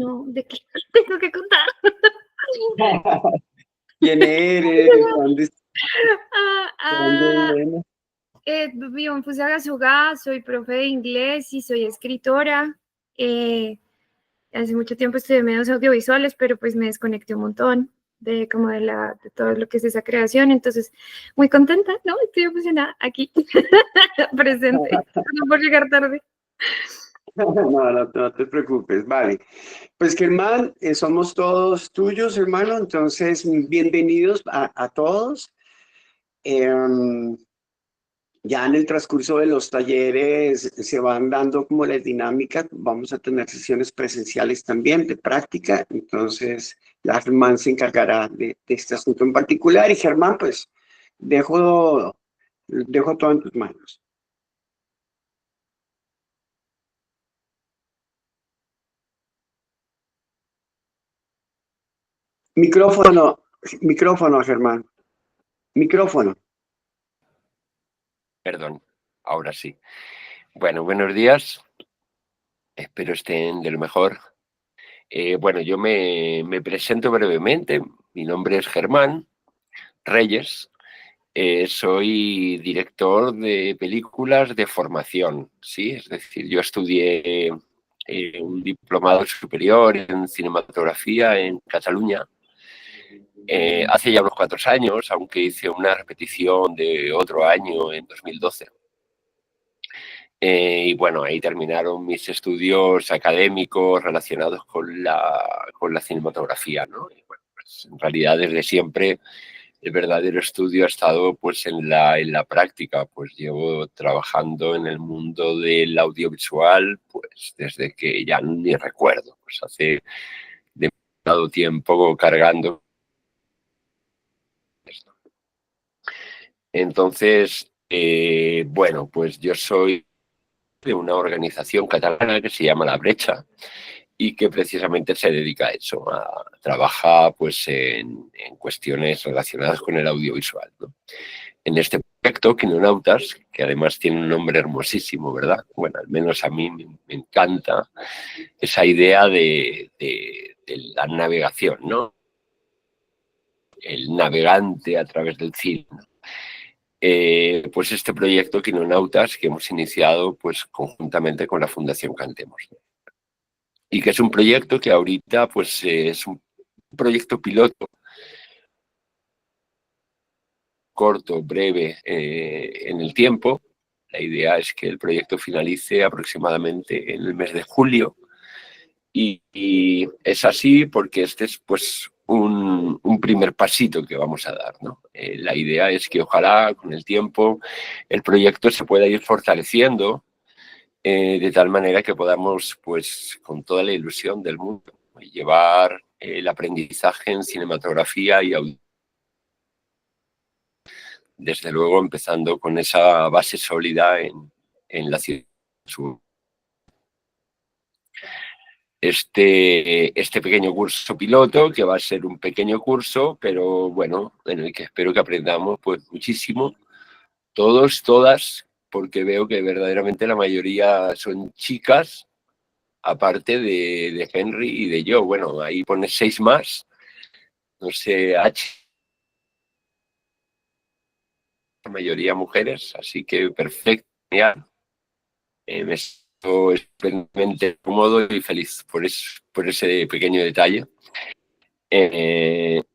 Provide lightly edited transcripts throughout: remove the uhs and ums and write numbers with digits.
No, ¿de qué tengo que contar? ¿Quién eres? ¿Dónde, Ah, dónde ah, vienes? Vivo en Fusagasugá, soy profe de inglés y soy escritora. Hace mucho tiempo estudié medios audiovisuales, pero pues me desconecté un montón de como de todo lo que es esa creación. Entonces, muy contenta, ¿no? Estoy emocionada aquí, presente, no por llegar tarde. No te preocupes, vale. Pues Germán, somos todos tuyos, hermano, entonces bienvenidos a todos. Em, ya en el transcurso de los talleres se van dando como las dinámicas, vamos a tener sesiones presenciales también de práctica, entonces ya Germán se encargará de este asunto en particular y Germán, pues dejo todo en tus manos. Micrófono, micrófono, Germán, micrófono. Perdón, ahora sí. Bueno, buenos días. Espero estén de lo mejor. Bueno, yo me presento brevemente. Mi nombre es Germán Reyes. Soy director de películas de formación, ¿sí? Es decir, yo estudié un diplomado superior en cinematografía en Cataluña hace ya unos 4 años, aunque hice una repetición de otro año en 2012. Y bueno, ahí terminaron mis estudios académicos relacionados con la cinematografía, ¿no? Y bueno, pues en realidad desde siempre el verdadero estudio ha estado pues en la práctica, pues llevo trabajando en el mundo del audiovisual pues desde que ya ni recuerdo, pues hace demasiado tiempo cargando esto. Entonces, bueno, pues yo soy de una organización catalana que se llama La Brecha y que precisamente se dedica a eso, trabaja pues en cuestiones relacionadas con el audiovisual, ¿no? En este proyecto, Kinonautas, que además tiene un nombre hermosísimo, ¿verdad? Bueno, al menos a mí me encanta esa idea de la navegación, ¿no? El navegante a través del cine. Pues este proyecto Kinonautas que hemos iniciado pues conjuntamente con la Fundación Cantemos, ¿no? Y que es un proyecto que ahorita pues es un proyecto piloto corto, breve en el tiempo. La idea es que el proyecto finalice aproximadamente en el mes de julio y es así porque este es pues un primer pasito que vamos a dar, ¿no? La idea es que ojalá con el tiempo el proyecto se pueda ir fortaleciendo de tal manera que podamos pues con toda la ilusión del mundo llevar el aprendizaje en cinematografía y audio. Desde luego empezando con esa base sólida en la ciudad. Este pequeño curso piloto, que va a ser un pequeño curso, pero bueno, en el que espero que aprendamos pues muchísimo, todos, todas, porque veo que verdaderamente la mayoría son chicas, aparte de Henry y de yo. Bueno, ahí pones 6 más, no sé, H, la mayoría mujeres, así que perfecto, genial. Me siento especialmente cómodo y feliz por ese pequeño detalle.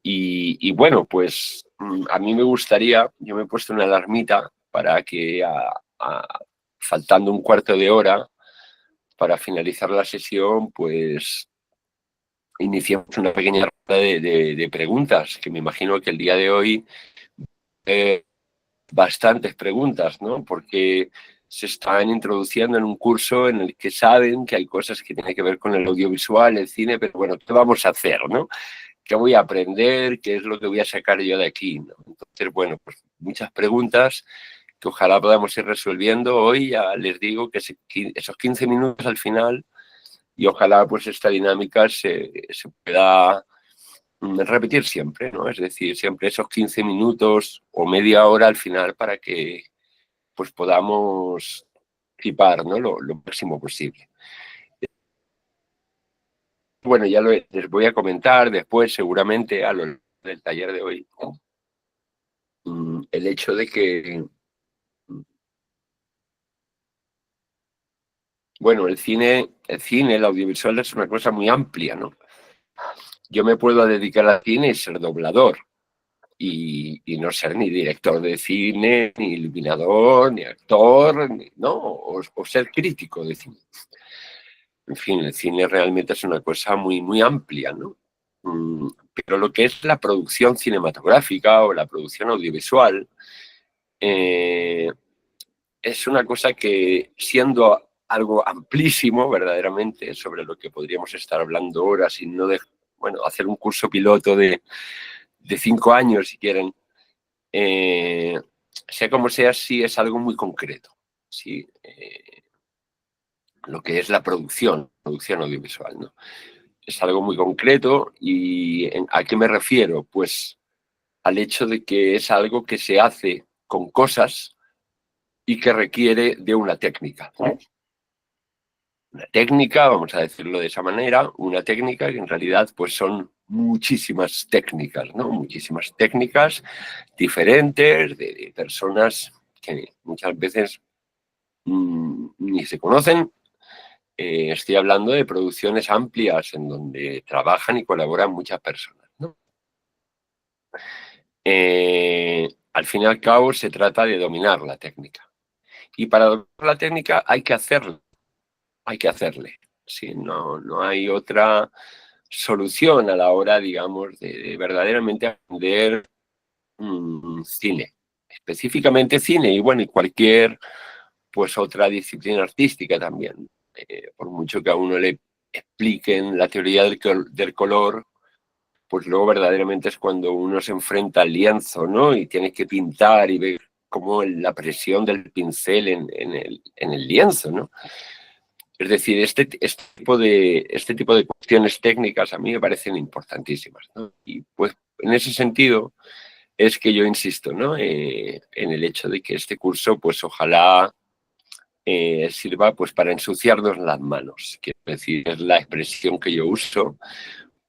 Y bueno, pues a mí me gustaría, yo me he puesto una alarmita para que faltando un cuarto de hora para finalizar la sesión, pues iniciemos una pequeña ronda de preguntas, que me imagino que el día de hoy bastantes preguntas, ¿no? Porque se están introduciendo en un curso en el que saben que hay cosas que tienen que ver con el audiovisual, el cine, pero bueno, ¿qué vamos a hacer, no? ¿Qué voy a aprender? ¿Qué es lo que voy a sacar yo de aquí, ¿no? Entonces, bueno, pues muchas preguntas que ojalá podamos ir resolviendo hoy. Ya les digo que esos 15 minutos al final y ojalá pues esta dinámica se pueda repetir siempre, ¿no? Es decir, siempre esos 15 minutos o media hora al final para que pues podamos participar, ¿no? Lo máximo posible. bueno, les voy a comentar después, seguramente, a lo largo del taller de hoy, el hecho de que, bueno, el cine, el audiovisual es una cosa muy amplia, ¿no? Yo me puedo dedicar al cine y ser doblador, y no ser ni director de cine, ni iluminador, ni actor, ¿no? O ser crítico de cine. En fin, el cine realmente es una cosa muy, muy amplia, ¿no? Pero lo que es la producción cinematográfica o la producción audiovisual es una cosa que, siendo algo amplísimo verdaderamente, sobre lo que podríamos estar hablando ahora, sin no bueno, hacer un curso piloto de 5 años, si quieren, sea como sea, sí es algo muy concreto, ¿sí? Lo que es la producción audiovisual, ¿no? Es algo muy concreto. ¿Y a qué me refiero? Pues al hecho de que es algo que se hace con cosas y que requiere de una técnica, ¿no? Una técnica, vamos a decirlo de esa manera, una técnica que en realidad pues son muchísimas técnicas, ¿no? Muchísimas técnicas diferentes de personas que muchas veces ni se conocen. Estoy hablando de producciones amplias en donde trabajan y colaboran muchas personas, ¿no? Al fin y al cabo se trata de dominar la técnica. Y para dominar la técnica hay que hacerle. ¿Sí? No hay otra solución a la hora, digamos, de verdaderamente aprender cine. Específicamente cine y, bueno, y cualquier pues otra disciplina artística también. Por mucho que a uno le expliquen la teoría del color, pues luego verdaderamente es cuando uno se enfrenta al lienzo, ¿no? Y tiene que pintar y ver cómo la presión del pincel en el lienzo, ¿no? Es decir, este tipo de cuestiones técnicas a mí me parecen importantísimas, ¿no? Y pues en ese sentido es que yo insisto, ¿no? En el hecho de que este curso, pues ojalá sirva pues para ensuciarnos las manos, quiero decir, es la expresión que yo uso,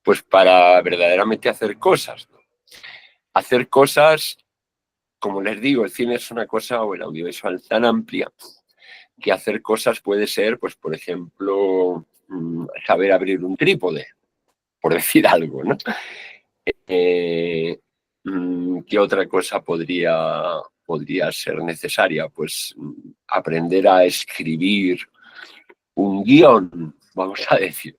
pues para verdaderamente hacer cosas, ¿no? Hacer cosas, como les digo, el cine es una cosa, o el audiovisual, tan amplia, que hacer cosas puede ser, pues por ejemplo, saber abrir un trípode, por decir algo, ¿no? ¿Qué otra cosa podría ser necesaria? Pues aprender a escribir un guión, vamos a decir.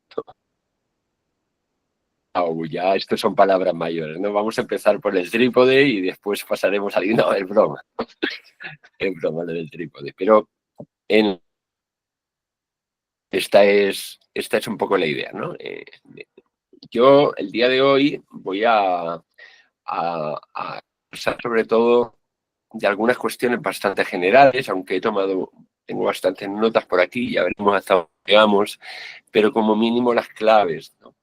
Ya, estos son palabras mayores, ¿no? Vamos a empezar por el trípode y después pasaremos al... No, es broma. Es broma lo del trípode. Pero esta es un poco la idea, ¿no? Yo el día de hoy voy a hablar sobre todo de algunas cuestiones bastante generales, aunque tengo bastantes notas por aquí, ya veremos hasta dónde llegamos, pero como mínimo las claves, ¿no?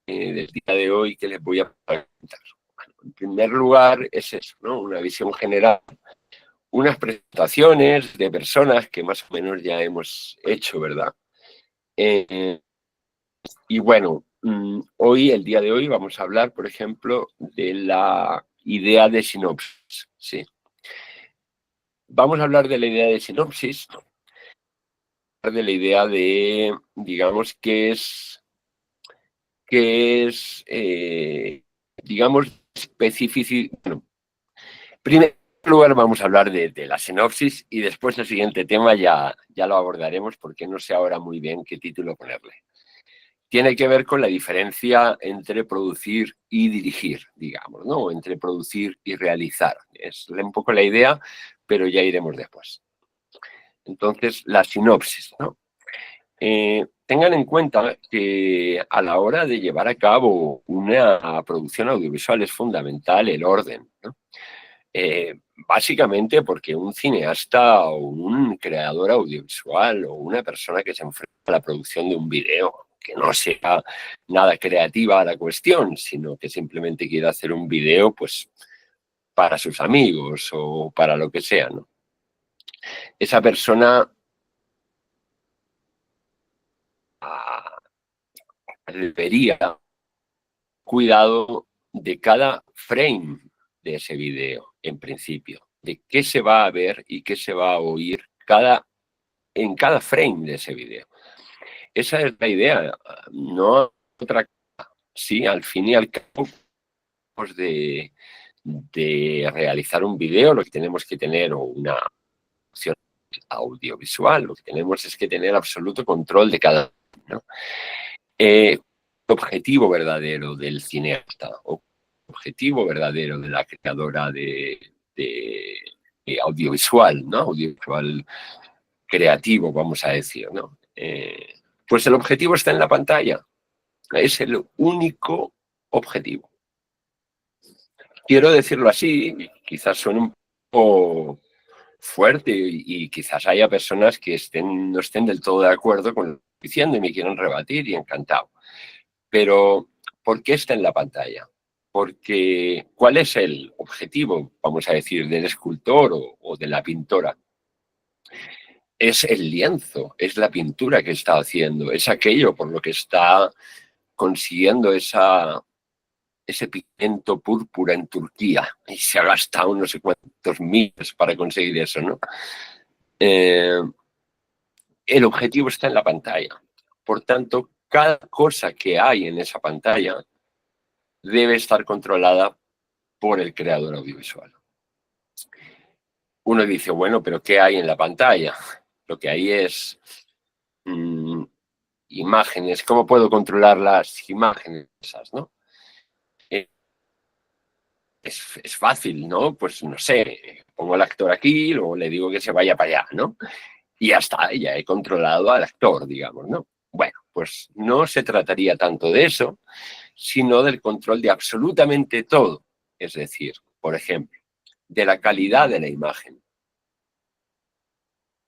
Del día de hoy que les voy a presentar. Bueno, en primer lugar es eso, ¿no? Una visión general, unas presentaciones de personas que más o menos ya hemos hecho, ¿verdad? Y bueno, hoy, el día de hoy, vamos a hablar, por ejemplo, de la idea de sinopsis, ¿sí? Vamos a hablar de la idea de sinopsis, de la idea de, digamos, digamos, específico. Bueno, en primer lugar vamos a hablar de la sinopsis y después el siguiente tema ya lo abordaremos porque no sé ahora muy bien qué título ponerle. Tiene que ver con la diferencia entre producir y dirigir, digamos, ¿no? Entre producir y realizar. Es un poco la idea, pero ya iremos después. Entonces, la sinopsis, ¿no? Tengan en cuenta que a la hora de llevar a cabo una producción audiovisual es fundamental el orden, ¿no? Básicamente porque un cineasta o un creador audiovisual o una persona que se enfrenta a la producción de un video, que no sea nada creativa a la cuestión, sino que simplemente quiera hacer un video pues para sus amigos o para lo que sea, ¿no? Esa persona debería cuidado de cada frame de ese vídeo, en principio, de qué se va a ver y qué se va a oír en cada frame de ese vídeo. Esa es la idea, no otra cosa. Sí, al fin y al cabo, pues de realizar un vídeo, lo que tenemos que tener, o una opción audiovisual, lo que tenemos es que tener absoluto control de cada, ¿no? Objetivo verdadero del cineasta, o objetivo verdadero de la creadora de audiovisual, ¿no? Audiovisual creativo, vamos a decir, ¿no? Pues el objetivo está en la pantalla. Es el único objetivo. Quiero decirlo así, quizás suene un poco fuerte y quizás haya personas que no estén del todo de acuerdo con lo que estoy diciendo y me quieran rebatir y encantado. Pero, ¿por qué está en la pantalla? Porque, ¿cuál es el objetivo, vamos a decir, del escultor o de la pintora? Es el lienzo, es la pintura que está haciendo, es aquello por lo que está consiguiendo ese pigmento púrpura en Turquía y se ha gastado no sé cuántos miles para conseguir eso, ¿no? El objetivo está en la pantalla. Por tanto, cada cosa que hay en esa pantalla debe estar controlada por el creador audiovisual. Uno dice, bueno, pero ¿qué hay en la pantalla? Lo que hay es imágenes. ¿Cómo puedo controlar las imágenes esas, no? Es fácil, ¿no? Pues no sé, pongo al actor aquí, luego le digo que se vaya para allá, ¿no? Y ya está, ya he controlado al actor, digamos, ¿no? Bueno, pues no se trataría tanto de eso, sino del control de absolutamente todo. Es decir, por ejemplo, de la calidad de la imagen.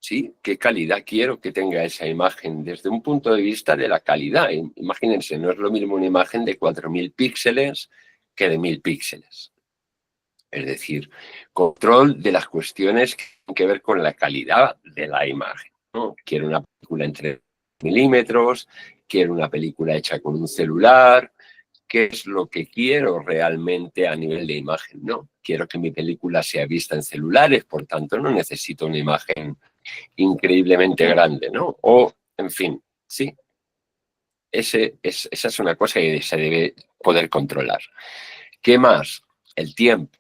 ¿Sí? ¿Qué calidad quiero que tenga esa imagen? Desde un punto de vista de la calidad. Imagínense, no es lo mismo una imagen de 4.000 píxeles que de 1.000 píxeles. Es decir, control de las cuestiones que tienen que ver con la calidad de la imagen, ¿no? Quiero una película en 3 milímetros, quiero una película hecha con un celular. ¿Qué es lo que quiero realmente a nivel de imagen? No, quiero que mi película sea vista en celulares, por tanto no necesito una imagen increíblemente grande, ¿no? O, en fin, sí, esa es una cosa que se debe poder controlar. ¿Qué más? El tiempo,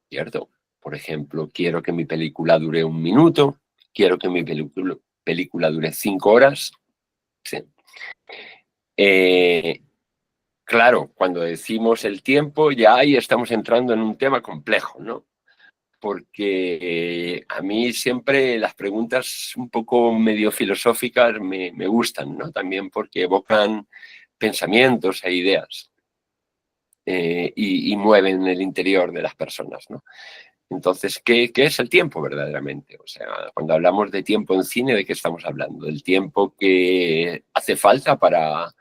¿cierto? Por ejemplo, quiero que mi película dure 1 minuto, quiero que mi película dure 5 horas. Sí. Claro, cuando decimos el tiempo, ya ahí estamos entrando en un tema complejo, ¿no? Porque a mí siempre las preguntas un poco medio filosóficas me gustan, ¿no? También porque evocan pensamientos e ideas y mueven el interior de las personas, ¿no? Entonces, ¿qué es el tiempo verdaderamente? O sea, cuando hablamos de tiempo en cine, ¿de qué estamos hablando? ¿Del tiempo que hace falta para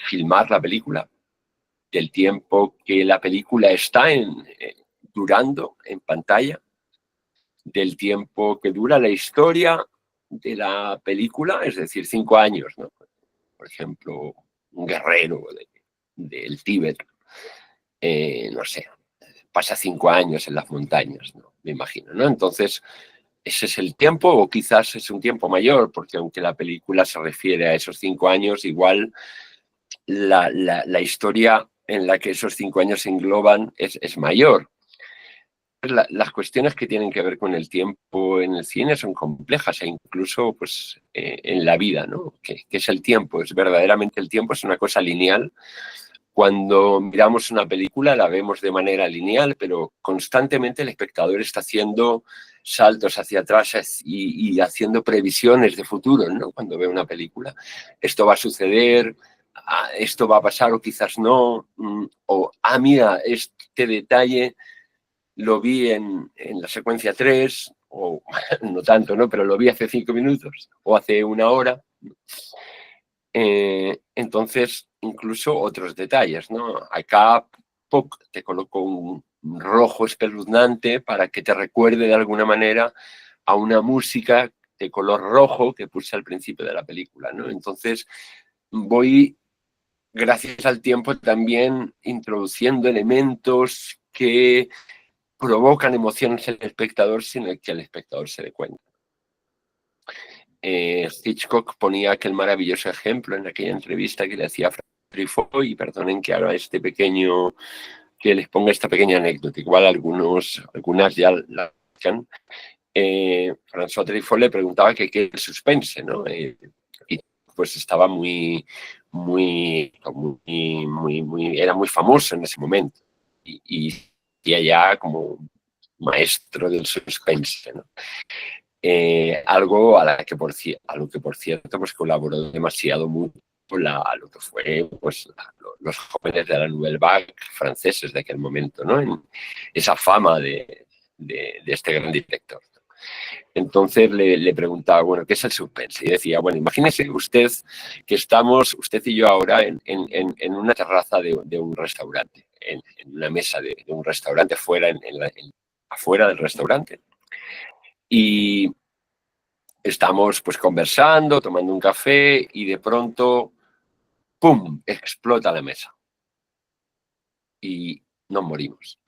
filmar la película? ¿Del tiempo que la película está durando en pantalla? ¿Del tiempo que dura la historia de la película? Es decir, 5 años, ¿no? Por ejemplo, un guerrero del Tíbet, no sé, pasa 5 años en las montañas, ¿no? Me imagino, ¿no? Entonces, ese es el tiempo, o quizás es un tiempo mayor, porque aunque la película se refiere a esos 5 años, igual la historia en la que esos 5 años se engloban es mayor. Las cuestiones que tienen que ver con el tiempo en el cine son complejas e incluso pues, en la vida, ¿no? ¿Qué es el tiempo? ¿Es verdaderamente el tiempo? ¿Es una cosa lineal? Cuando miramos una película la vemos de manera lineal, pero constantemente el espectador está haciendo saltos hacia atrás y haciendo previsiones de futuro, ¿no? Cuando ve una película. Esto va a suceder, esto va a pasar o quizás no, o, mira, este detalle lo vi en la secuencia 3, o no tanto, ¿no? Pero lo vi hace 5 minutos o hace 1 hora. Entonces, incluso otros detalles, ¿no? Acá te coloco un rojo espeluznante para que te recuerde de alguna manera a una música de color rojo que puse al principio de la película, ¿no? Entonces, voy, gracias al tiempo, también introduciendo elementos que provocan emociones en el espectador sin que el espectador se dé cuenta. Hitchcock ponía aquel maravilloso ejemplo en aquella entrevista que le hacía a Truffaut, y perdonen que haga que les ponga esta pequeña anécdota, igual algunas ya la han. François Truffaut le preguntaba qué es el suspense, ¿no? Y pues estaba era muy famoso en ese momento y ya como maestro del suspense, ¿no? Algo a lo que por cierto pues colaboró demasiado mucho lo que fue pues los jóvenes de la Nouvelle Vague franceses de aquel momento, ¿no? En esa fama de este gran director. Entonces le preguntaba, bueno, ¿qué es el suspense? Y decía, bueno, imagínese usted que estamos, usted y yo ahora, en una terraza de un restaurante, en una mesa de un restaurante afuera del restaurante. Y estamos pues conversando, tomando un café y de pronto, ¡pum!, explota la mesa. Y nos morimos.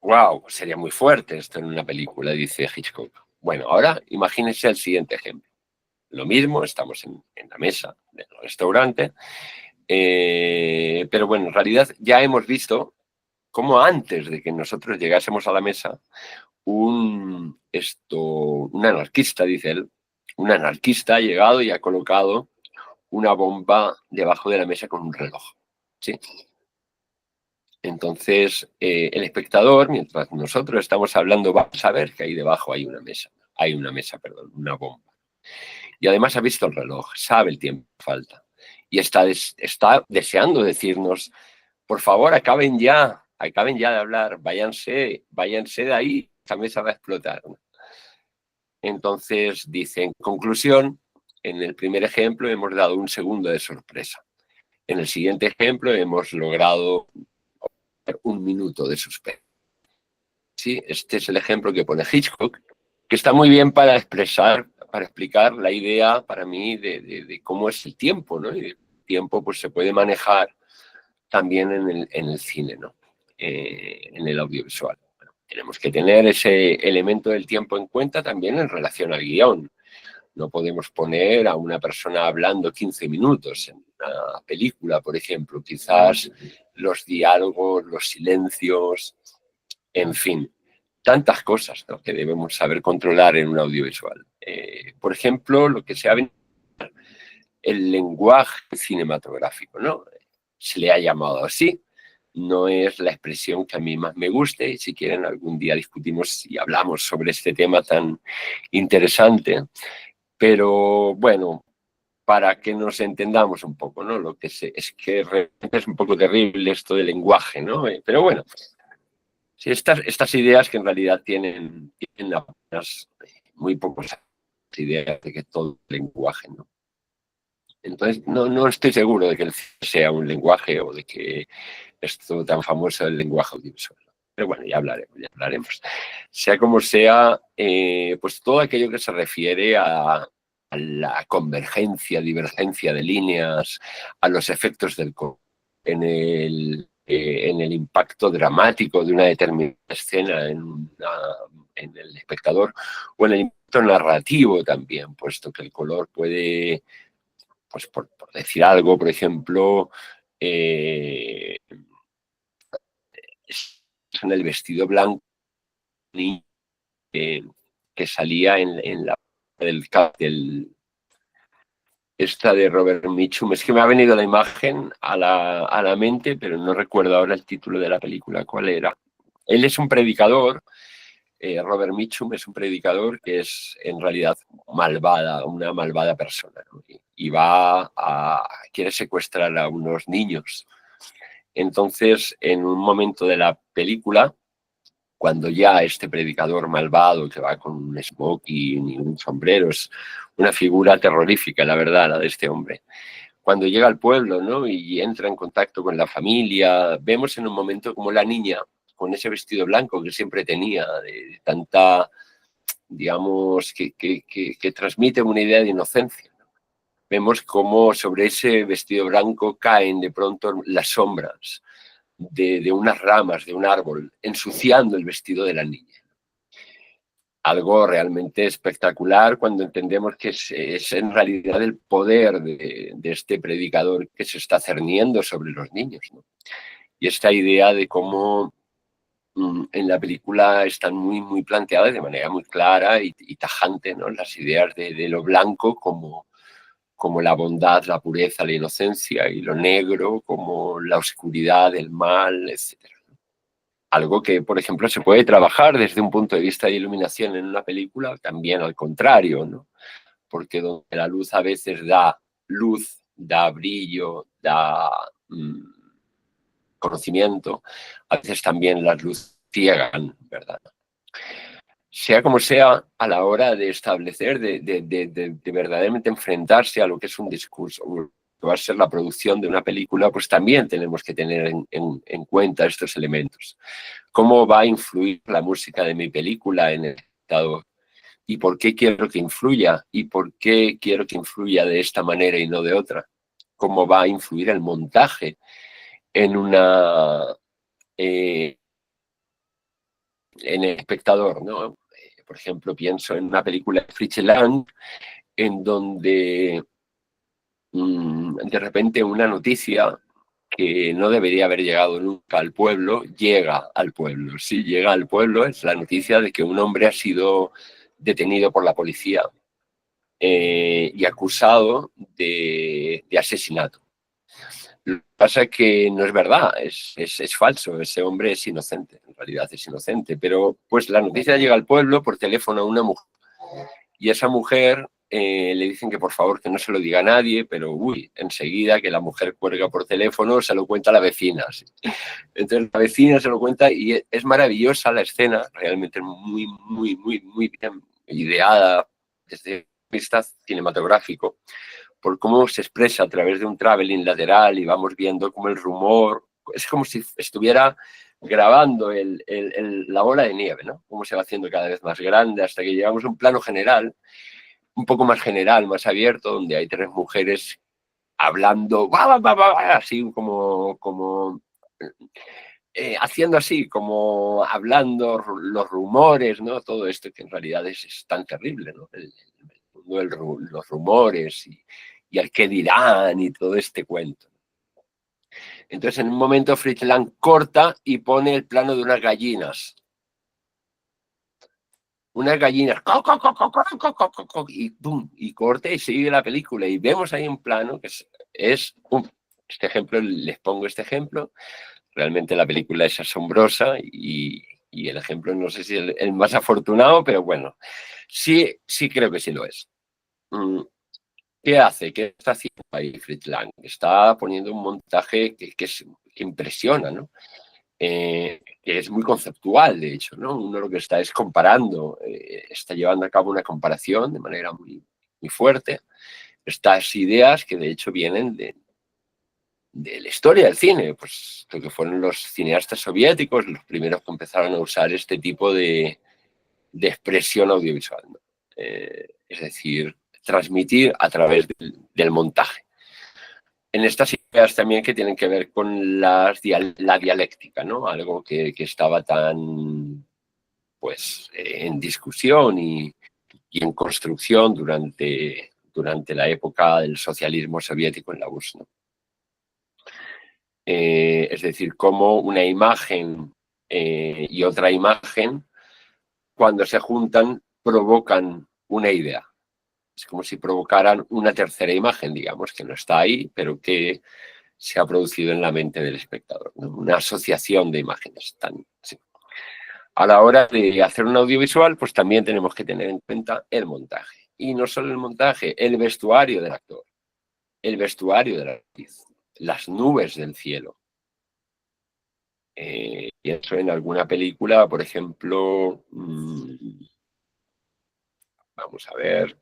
Wow, sería muy fuerte esto en una película, dice Hitchcock. Bueno, ahora imagínense el siguiente ejemplo. Lo mismo, estamos en la mesa del restaurante, pero bueno, en realidad ya hemos visto cómo antes de que nosotros llegásemos a la mesa, un anarquista, dice él, un anarquista ha llegado y ha colocado una bomba debajo de la mesa con un reloj. ¿Sí? Entonces, el espectador, mientras nosotros estamos hablando, va a saber que ahí debajo hay una mesa, una bomba. Y además ha visto el reloj, sabe el tiempo que falta. Y está deseando decirnos, por favor, acaben ya de hablar, váyanse de ahí, esta mesa va a explotar. Entonces, dice, en conclusión, en el primer ejemplo hemos dado un segundo de sorpresa. En el siguiente ejemplo hemos logrado un minuto de suspense. Sí, este es el ejemplo que pone Hitchcock, que está muy bien para explicar la idea para mí de cómo es el tiempo, ¿no? Y el tiempo pues se puede manejar también en el cine, ¿no? En el audiovisual. Bueno, tenemos que tener ese elemento del tiempo en cuenta también en relación al guión. No podemos poner a una persona hablando 15 minutos en una película, por ejemplo. Quizás los diálogos, los silencios, en fin, tantas cosas, ¿no?, que debemos saber controlar en un audiovisual. Por ejemplo, lo que se ha venido el lenguaje cinematográfico, ¿no? Se le ha llamado así. No es la expresión que a mí más me guste, y si quieren algún día discutimos y hablamos sobre este tema tan interesante. Pero bueno, para que nos entendamos un poco, ¿no? Lo que sé es que realmente es un poco terrible esto del lenguaje, ¿no? Pero bueno, sí, estas ideas que en realidad tienen apenas muy pocas ideas de que todo el lenguaje, ¿no? Entonces, no estoy seguro de que el cine sea un lenguaje o de que esto tan famoso del lenguaje audiovisual. Pero bueno, ya hablaremos. Sea como sea, pues todo aquello que se refiere a la convergencia, divergencia de líneas, a los efectos del color en el impacto dramático de una determinada escena en el espectador, o en el impacto narrativo también, puesto que el color puede, pues por decir algo, por ejemplo, en el vestido blanco que salía en la del esta de Robert Mitchum. Es que me ha venido la imagen a la mente, pero no recuerdo ahora el título de la película, cuál era. Él es un predicador, Robert Mitchum es un predicador que es en realidad una malvada persona, ¿no? Y quiere secuestrar a unos niños. Entonces, en un momento de la película, cuando ya este predicador malvado que va con un smoking y un sombrero, es una figura terrorífica, la verdad, la de este hombre. Cuando llega al pueblo, ¿no?, y entra en contacto con la familia, vemos en un momento como la niña, con ese vestido blanco que siempre tenía, de tanta, digamos, que transmite una idea de inocencia, ¿no? vemos cómo sobre ese vestido blanco caen de pronto las sombras de unas ramas de un árbol, ensuciando el vestido de la niña. Algo realmente espectacular cuando entendemos que es en realidad el poder de este predicador que se está cerniendo sobre los niños, ¿no? Y esta idea de cómo en la película están muy planteadas de manera muy clara y tajante, ¿no? Las ideas de lo blanco como la bondad, la pureza, la inocencia, y lo negro como la oscuridad, el mal, etc. Algo que, por ejemplo, se puede trabajar desde un punto de vista de iluminación en una película, también al contrario, ¿no? Porque donde la luz a veces da luz, da brillo, da conocimiento, a veces también las luces ciegan, ¿verdad? Sea como sea, a la hora de establecer, de verdaderamente enfrentarse a lo que es un discurso, que va a ser la producción de una película, pues también tenemos que tener en cuenta estos elementos. ¿Cómo va a influir la música de mi película en el espectador? ¿Y por qué quiero que influya? ¿Y por qué quiero que influya de esta manera y no de otra? ¿Cómo va a influir el montaje en en el espectador, ¿no? Por ejemplo, pienso en una película de Fritz Lang, en donde de repente una noticia que no debería haber llegado nunca al pueblo, llega al pueblo. Sí, llega al pueblo, es la noticia de que un hombre ha sido detenido por la policía y acusado de asesinato. Lo que pasa es que no es verdad, es falso, ese hombre es inocente, en realidad es inocente, pero pues la noticia llega al pueblo por teléfono a una mujer, y esa mujer le dicen que por favor que no se lo diga a nadie, pero uy, enseguida que la mujer cuelga por teléfono se lo cuenta a la vecina. ¿Sí? Entonces la vecina se lo cuenta y es maravillosa la escena, realmente muy bien ideada desde el punto de vista cinematográfico, por cómo se expresa a través de un traveling lateral y vamos viendo cómo el rumor, es como si estuviera grabando la bola de nieve, ¿no? Cómo se va haciendo cada vez más grande hasta que llegamos a un plano general, un poco más general, más abierto, donde hay tres mujeres hablando, así como haciendo así, como hablando los rumores, ¿no? Todo esto que en realidad es tan terrible, ¿no? Los rumores y el qué dirán y todo este cuento. Entonces, en un momento, Fritz Lang corta y pone el plano de unas gallinas. Unas gallinas, y pum, y corta y sigue la película. Y vemos ahí un plano que este ejemplo, les pongo este ejemplo. Realmente la película es asombrosa y el ejemplo no sé si es el más afortunado, pero bueno, sí creo que sí lo es. ¿Qué hace? ¿Qué está haciendo ahí Fritz Lang? Está poniendo un montaje que impresiona, ¿no? Que es muy conceptual, de hecho, ¿no? Uno lo que está es comparando, está llevando a cabo una comparación de manera muy fuerte. Estas ideas que de hecho vienen de la historia del cine, pues lo que fueron los cineastas soviéticos, los primeros que empezaron a usar este tipo de expresión audiovisual, ¿no? Es decir, transmitir a través del montaje. En estas ideas también que tienen que ver con la dialéctica, ¿no? Algo que estaba tan pues en discusión y en construcción durante la época del socialismo soviético en la URSS, ¿no? Es decir, cómo una imagen y otra imagen, cuando se juntan, provocan una idea. Es como si provocaran una tercera imagen, digamos, que no está ahí, pero que se ha producido en la mente del espectador, ¿no? Una asociación de imágenes. Sí. A la hora de hacer un audiovisual, pues también tenemos que tener en cuenta el montaje. Y no solo el montaje, el vestuario del actor, el vestuario de la actriz, las nubes del cielo. Pienso en alguna película, por ejemplo, vamos a ver.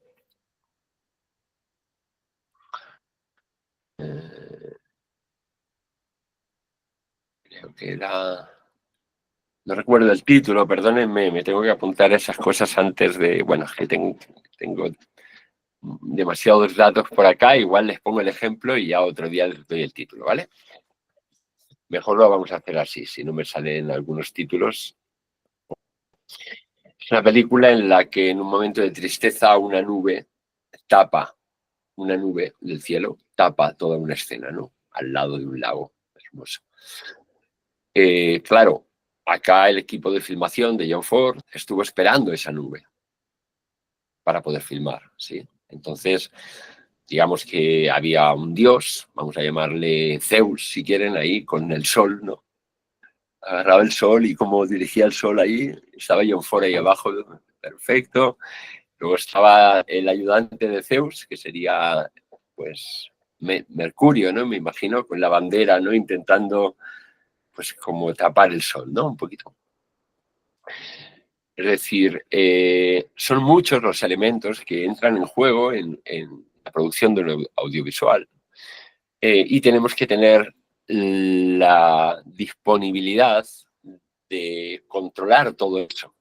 Creo que era... No recuerdo el título, perdónenme, me tengo que apuntar esas cosas antes de... Bueno, es que tengo demasiados datos por acá, igual les pongo el ejemplo y ya otro día les doy el título, ¿vale? Mejor lo vamos a hacer así, si no me salen algunos títulos. Es una película en la que en un momento de tristeza una nube del cielo, tapa toda una escena, ¿no? Al lado de un lago hermoso. Claro, acá el equipo de filmación de John Ford estuvo esperando esa nube para poder filmar, ¿sí? Entonces, digamos que había un dios, vamos a llamarle Zeus, si quieren, ahí con el sol, ¿no? Agarraba el sol y como dirigía el sol ahí, estaba John Ford ahí abajo, perfecto. Luego estaba el ayudante de Zeus, que sería, pues, Mercurio, ¿no? Me imagino, con la bandera, ¿no? Intentando, pues, como tapar el sol, ¿no? Un poquito. Es decir, son muchos los elementos que entran en juego en la producción de un audiovisual. Y tenemos que tener la disponibilidad de controlar todo eso.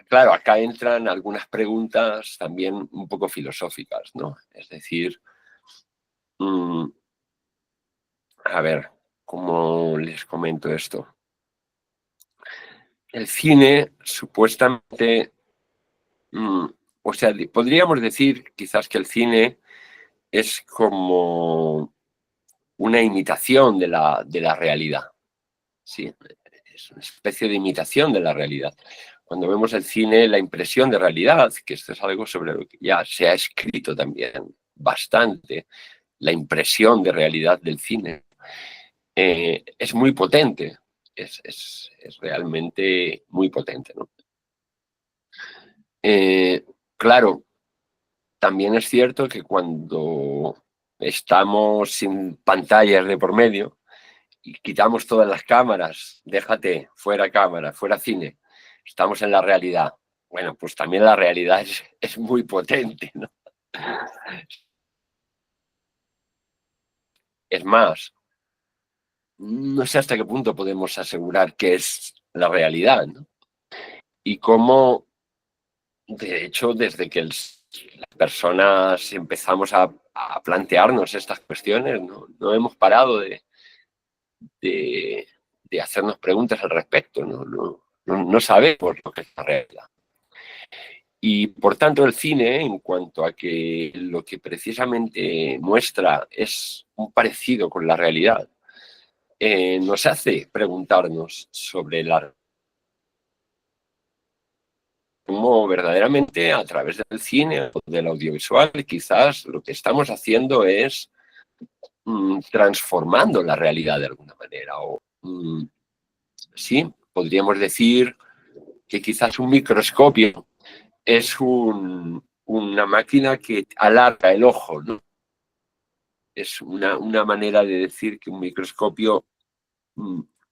Claro, acá entran algunas preguntas también un poco filosóficas, ¿no? Es decir, a ver, ¿cómo les comento esto? El cine, supuestamente, o sea, podríamos decir quizás que el cine es como una imitación de la realidad, ¿sí? Es una especie de imitación de la realidad. Cuando vemos el cine, la impresión de realidad, que esto es algo sobre lo que ya se ha escrito también bastante, la impresión de realidad del cine, es muy potente, es realmente muy potente, ¿no? Claro, también es cierto que cuando estamos sin pantallas de por medio y quitamos todas las cámaras, déjate, fuera cámara, fuera cine, estamos en la realidad. Bueno, pues también la realidad es muy potente, ¿no? Es más, no sé hasta qué punto podemos asegurar que es la realidad, ¿no? Y cómo, de hecho, desde que las personas empezamos a plantearnos estas cuestiones, no hemos parado de hacernos preguntas al respecto, no sabemos lo que es la realidad. Y por tanto el cine, en cuanto a que lo que precisamente muestra es un parecido con la realidad, nos hace preguntarnos sobre cómo verdaderamente a través del cine o del audiovisual quizás lo que estamos haciendo es transformando la realidad de alguna manera. O sí, podríamos decir que quizás un microscopio es una máquina que alarga el ojo, ¿no? Es una manera de decir que un microscopio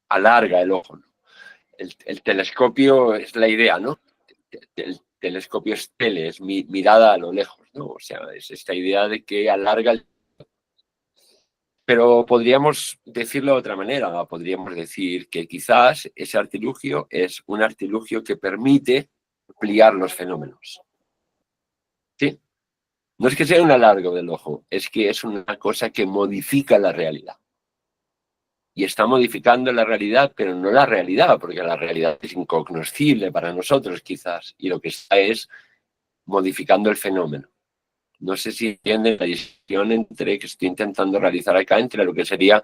alarga el ojo, ¿no? El telescopio es la idea, ¿no? El telescopio es tele, es mirada a lo lejos, ¿no? O sea, es esta idea de que alarga el... Pero podríamos decirlo de otra manera, podríamos decir que quizás ese artilugio es un artilugio que permite ampliar los fenómenos. ¿Sí? No es que sea un alargo del ojo, es que es una cosa que modifica la realidad. Y está modificando la realidad, pero no la realidad, porque la realidad es incognoscible para nosotros quizás, y lo que está es modificando el fenómeno. No sé si entienden la distinción entre que estoy intentando realizar acá entre lo que sería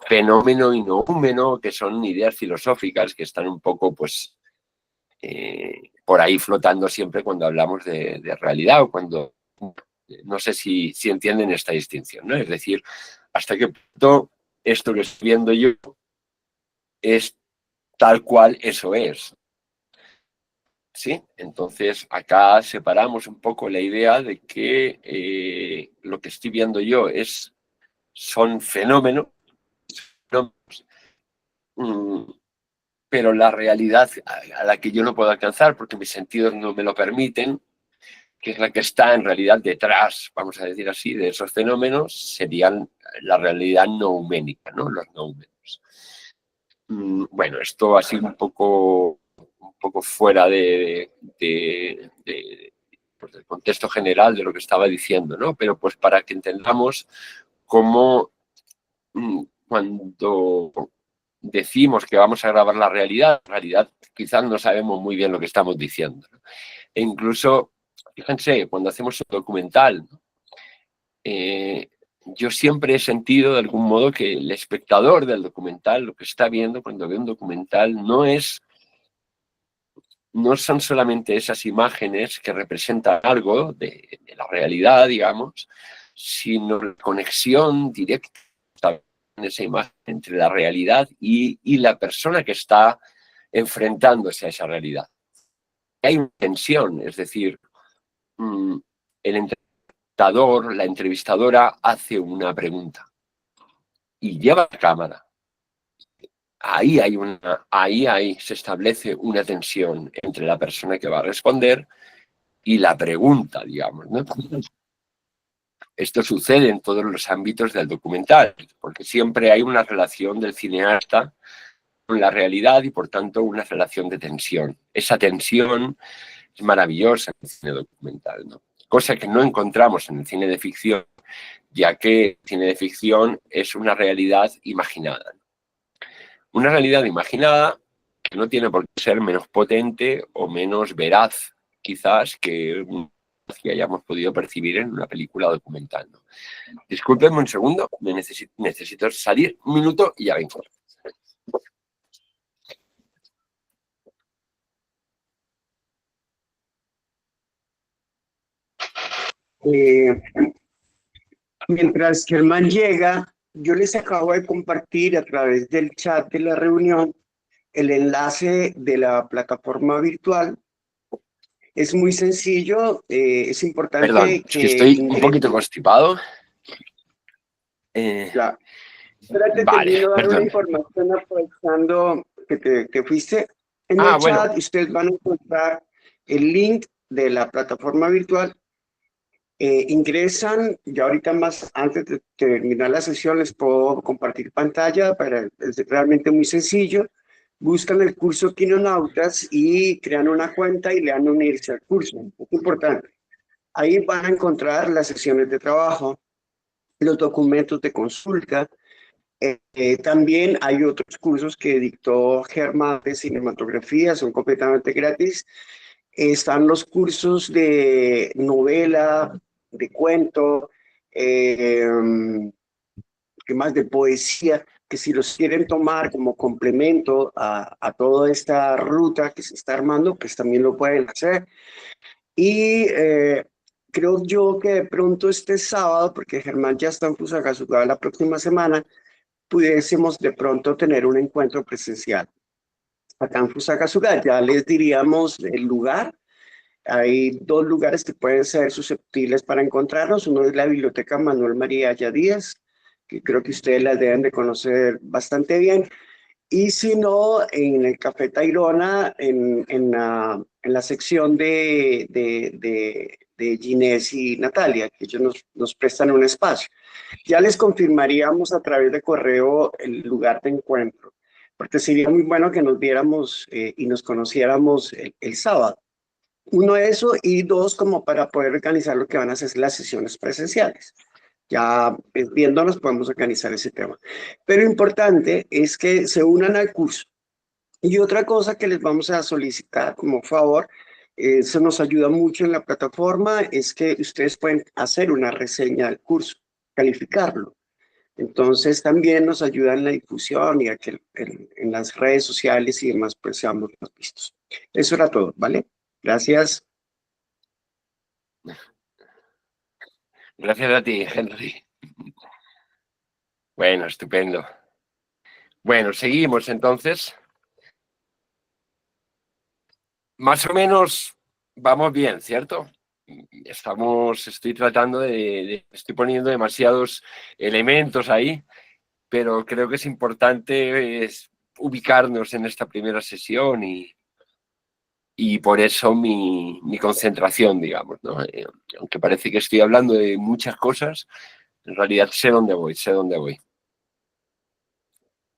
fenómeno y noúmeno, que son ideas filosóficas que están un poco, pues, por ahí flotando siempre cuando hablamos de realidad o cuando... No sé si entienden esta distinción, ¿no? Es decir, hasta qué punto esto que estoy viendo yo es tal cual eso es. ¿Sí? Entonces, acá separamos un poco la idea de que lo que estoy viendo yo son fenómenos, pero la realidad a la que yo no puedo alcanzar porque mis sentidos no me lo permiten, que es la que está en realidad detrás, vamos a decir así, de esos fenómenos, serían la realidad nouménica, ¿no? Los noúmenos. Bueno, esto ha sido un poco fuera de pues, del contexto general de lo que estaba diciendo, ¿no? Pero pues para que entendamos cómo cuando decimos que vamos a grabar la realidad, en realidad quizás no sabemos muy bien lo que estamos diciendo, ¿no? E incluso, fíjense, cuando hacemos un documental, ¿no? Yo siempre he sentido de algún modo que el espectador del documental, lo que está viendo cuando ve un documental, no son solamente esas imágenes que representan algo de la realidad, digamos, sino la conexión directa en esa imagen entre la realidad y la persona que está enfrentándose a esa realidad. Hay una tensión, es decir, el entrevistador, la entrevistadora hace una pregunta y lleva la cámara. Ahí se establece una tensión entre la persona que va a responder y la pregunta, digamos, ¿no? Esto sucede en todos los ámbitos del documental, porque siempre hay una relación del cineasta con la realidad y, por tanto, una relación de tensión. Esa tensión es maravillosa en el cine documental, ¿no? Cosa que no encontramos en el cine de ficción, ya que el cine de ficción es una realidad imaginada. Una realidad imaginada que no tiene por qué ser menos potente o menos veraz, quizás, que hayamos podido percibir en una película documental, ¿no? Discúlpenme un segundo, necesito salir un minuto y ya vengo. Mientras Germán llega, yo les acabo de compartir a través del chat de la reunión el enlace de la plataforma virtual. Es muy sencillo, es Perdón, importante es que que estoy un ingresen. poquito constipado. Ya. Espérate, Vale, termino de dar una perdón. información aprovechando que te fuiste. En el Bueno, chat ustedes van a encontrar el link de la plataforma virtual. Ingresan, ya ahorita más, antes de terminar la sesión, les puedo compartir pantalla, es realmente muy sencillo. Buscan el curso Kinonautas y crean una cuenta y le dan a unirse al curso. Es importante. Ahí van a encontrar las sesiones de trabajo, los documentos de consulta. También hay otros cursos que dictó Germán de cinematografía, son completamente gratis. Están los cursos de novela, de cuento, eh, ¿qué más? De poesía, que si los quieren tomar como complemento a toda esta ruta que se está armando, pues también lo pueden hacer. Y creo yo que de pronto este sábado, porque Germán ya está en Fusagasugá la próxima semana, pudiésemos de pronto tener un encuentro presencial. Acá en Fusagasugá ya les diríamos el lugar. Hay dos lugares que pueden ser susceptibles para encontrarnos. Uno es la Biblioteca Manuel María Aya Díaz, que creo que ustedes la deben de conocer bastante bien. Y si no, en el Café Tayrona, en la sección de Ginés y Natalia, que ellos nos prestan un espacio. Ya les confirmaríamos a través de correo el lugar de encuentro, porque sería muy bueno que nos viéramos y nos conociéramos el sábado. Uno, eso, y dos, como para poder organizar lo que van a ser las sesiones presenciales. Ya viéndonos podemos organizar ese tema. Pero importante es que se unan al curso. Y otra cosa que les vamos a solicitar como favor, eso nos ayuda mucho en la plataforma, es que ustedes pueden hacer una reseña del curso, calificarlo. Entonces también nos ayuda en la difusión y a que en las redes sociales y demás pues seamos más vistos. Eso era todo, ¿vale? Gracias. gracias a ti, Henry. Bueno, estupendo. Bueno, seguimos entonces. Más o menos vamos bien, ¿cierto? Estoy tratando estoy poniendo demasiados elementos ahí, pero creo que es importante ubicarnos en esta primera sesión y por eso mi concentración, digamos, ¿no? Aunque parece que estoy hablando de muchas cosas, en realidad sé dónde voy, sé dónde voy.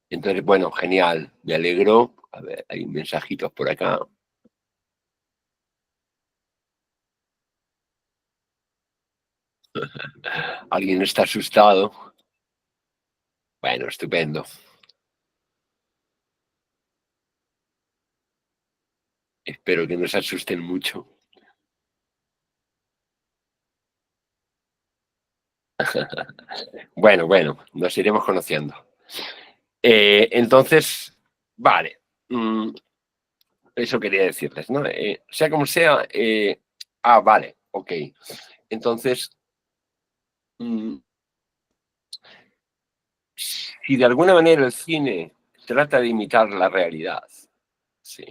Entonces, bueno, genial, me alegro. A ver, hay mensajitos por acá. ¿Alguien está asustado? Bueno, estupendo. Espero que no se asusten mucho. Bueno, nos iremos conociendo. Entonces, vale. Eso quería decirles, ¿no? Sea como sea, vale, ok. Entonces, mm, si de alguna manera el cine trata de imitar la realidad, sí,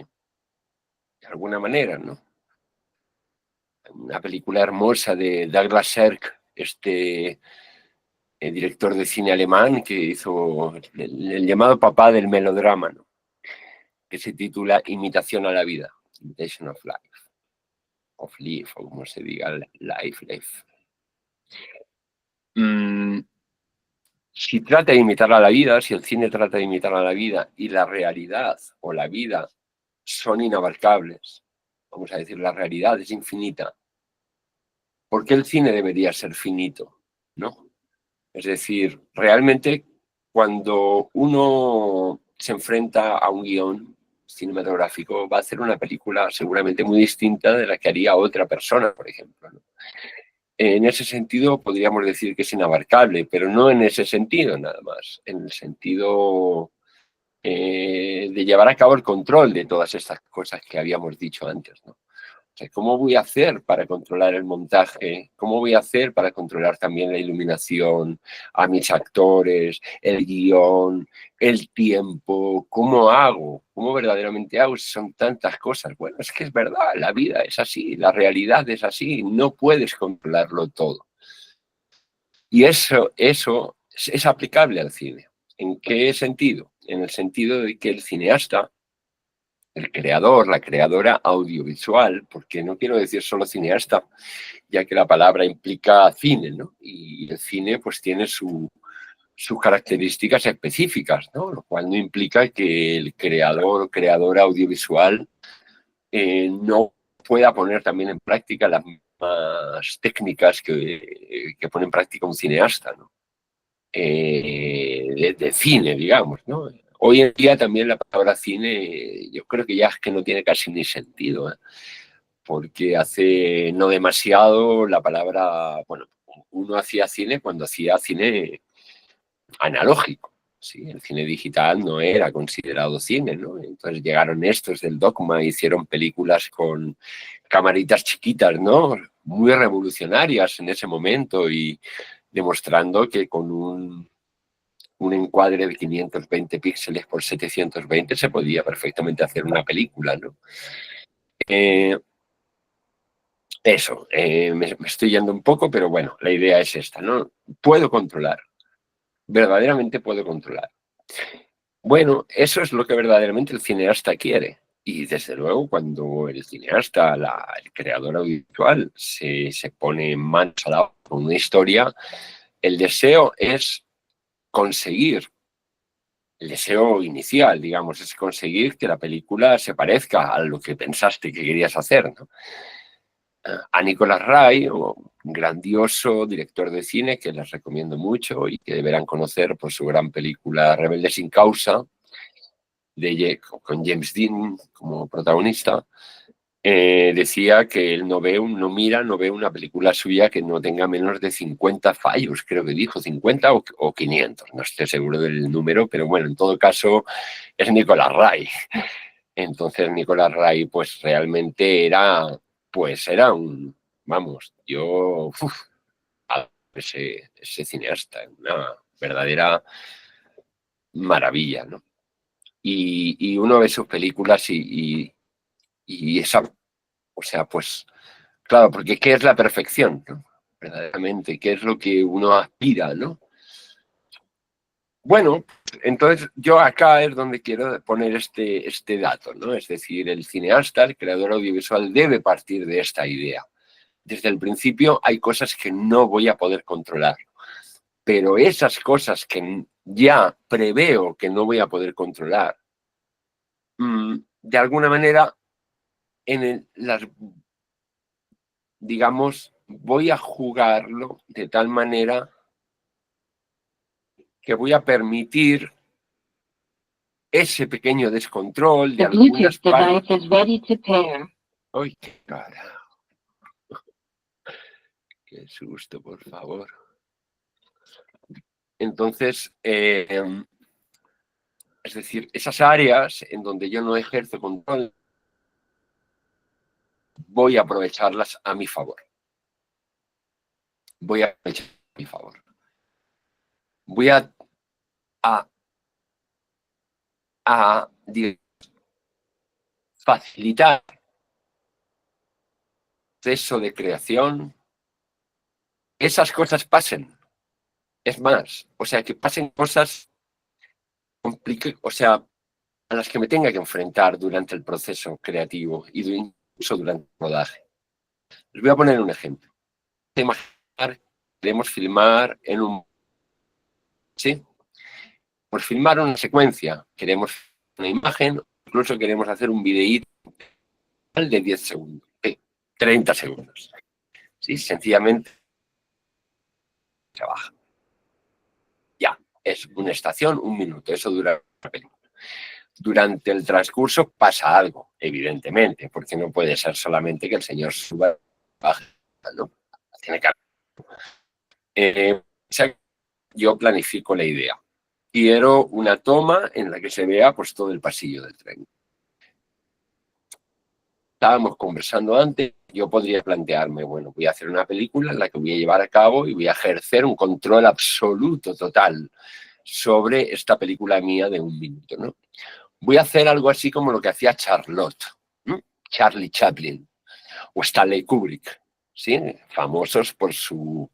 de alguna manera, ¿no? Una película hermosa de Douglas Sirk, director de cine alemán que hizo el llamado papá del melodrama, ¿no? Que se titula Imitación a la vida, Imitation of Life, of Life, o como se diga, Life. Si trata de imitar a la vida, si el cine trata de imitar a la vida y la realidad o la vida son inabarcables, vamos a decir, la realidad es infinita, ¿por qué el cine debería ser finito? ¿No? Es decir, realmente cuando uno se enfrenta a un guión cinematográfico va a hacer una película seguramente muy distinta de la que haría otra persona, por ejemplo, ¿no? En ese sentido podríamos decir que es inabarcable, pero no en ese sentido nada más, en el sentido de llevar a cabo el control de todas estas cosas que habíamos dicho antes, ¿no? O sea, ¿cómo voy a hacer para controlar el montaje? ¿Cómo voy a hacer para controlar también la iluminación, a mis actores, el guión, el tiempo? ¿Cómo hago? ¿Cómo verdaderamente hago? Si son tantas cosas. Bueno, es que es verdad, la vida es así, la realidad es así, no puedes controlarlo todo. Y eso es aplicable al cine. ¿En qué sentido? En el sentido de que el cineasta, el creador, la creadora audiovisual, porque no quiero decir solo cineasta, ya que la palabra implica cine, ¿no? Y el cine pues tiene sus características específicas, ¿no? Lo cual no implica que el creador o creadora audiovisual no pueda poner también en práctica las mismas técnicas que pone en práctica un cineasta, ¿no? De cine, digamos, ¿no? Hoy en día también la palabra cine, yo creo que ya es que no tiene casi ni sentido, ¿eh? Porque hace no demasiado la palabra, bueno, uno hacía cine cuando hacía cine analógico, ¿sí? El cine digital no era considerado cine, ¿no? Entonces llegaron estos del Dogma, hicieron películas con camaritas chiquitas, ¿no? Muy revolucionarias en ese momento y demostrando que con un encuadre de 520 píxeles por 720 se podía perfectamente hacer una película, ¿no? Eh, me estoy yendo un poco, pero bueno, la idea es esta, ¿no? Puedo controlar, verdaderamente puedo controlar. Bueno, eso es lo que verdaderamente el cineasta quiere. Y desde luego, cuando el cineasta, el creador audiovisual, se pone en manos a la obra con una historia, el deseo es conseguir, el deseo inicial, digamos, es conseguir que la película se parezca a lo que pensaste que querías hacer, ¿no? A Nicolas Ray, un grandioso director de cine que les recomiendo mucho y que deberán conocer por su gran película Rebelde sin causa, con James Dean como protagonista, decía que él no ve una película suya que no tenga menos de 50 fallos, creo que dijo, 50 o 500, no estoy seguro del número, pero bueno, en todo caso es Nicolas Ray. Entonces Nicolas Ray pues realmente era vamos, ese cineasta, una verdadera maravilla, ¿no? Y uno ve sus películas y esa, o sea, pues, claro, porque ¿qué es la perfección, ¿no? Verdaderamente, ¿qué es lo que uno aspira, ¿no? Bueno, entonces yo acá es donde quiero poner este dato, ¿no? Es decir, el cineasta, el creador audiovisual, debe partir de esta idea. Desde el principio hay cosas que no voy a poder controlar, pero esas cosas que ya preveo que no voy a poder controlar, de alguna manera, digamos, voy a jugarlo de tal manera que voy a permitir ese pequeño descontrol de algunas partes. ¡Ay, qué carajo! ¡Qué susto, por favor! Entonces, es decir, esas áreas en donde yo no ejerzo control, voy a aprovecharlas a mi favor. Voy a aprovechar a mi favor. Voy a digamos, facilitar el proceso de creación, esas cosas pasen. Es más, o sea, que pasen cosas complicadas, o sea, a las que me tenga que enfrentar durante el proceso creativo y incluso durante el rodaje. Les voy a poner un ejemplo. Imaginar, queremos filmar en un... ¿Sí? Pues filmar una secuencia, queremos una imagen, incluso queremos hacer un videíto de 10 segundos, 30 segundos. ¿Sí? Sencillamente trabaja. Ya, es una estación, un minuto, eso dura una película. Durante el transcurso pasa algo, evidentemente, porque no puede ser solamente que el señor suba, baje, ¿no? Tiene que haber. Yo planifico la idea. Quiero una toma en la que se vea pues todo el pasillo del tren. Estábamos conversando antes, yo podría plantearme, bueno, voy a hacer una película en la que voy a llevar a cabo y voy a ejercer un control absoluto, total, sobre esta película mía de un minuto, ¿no? Voy a hacer algo así como lo que hacía Charlotte, ¿no? Charlie Chaplin o Stanley Kubrick, ¿sí? Famosos por su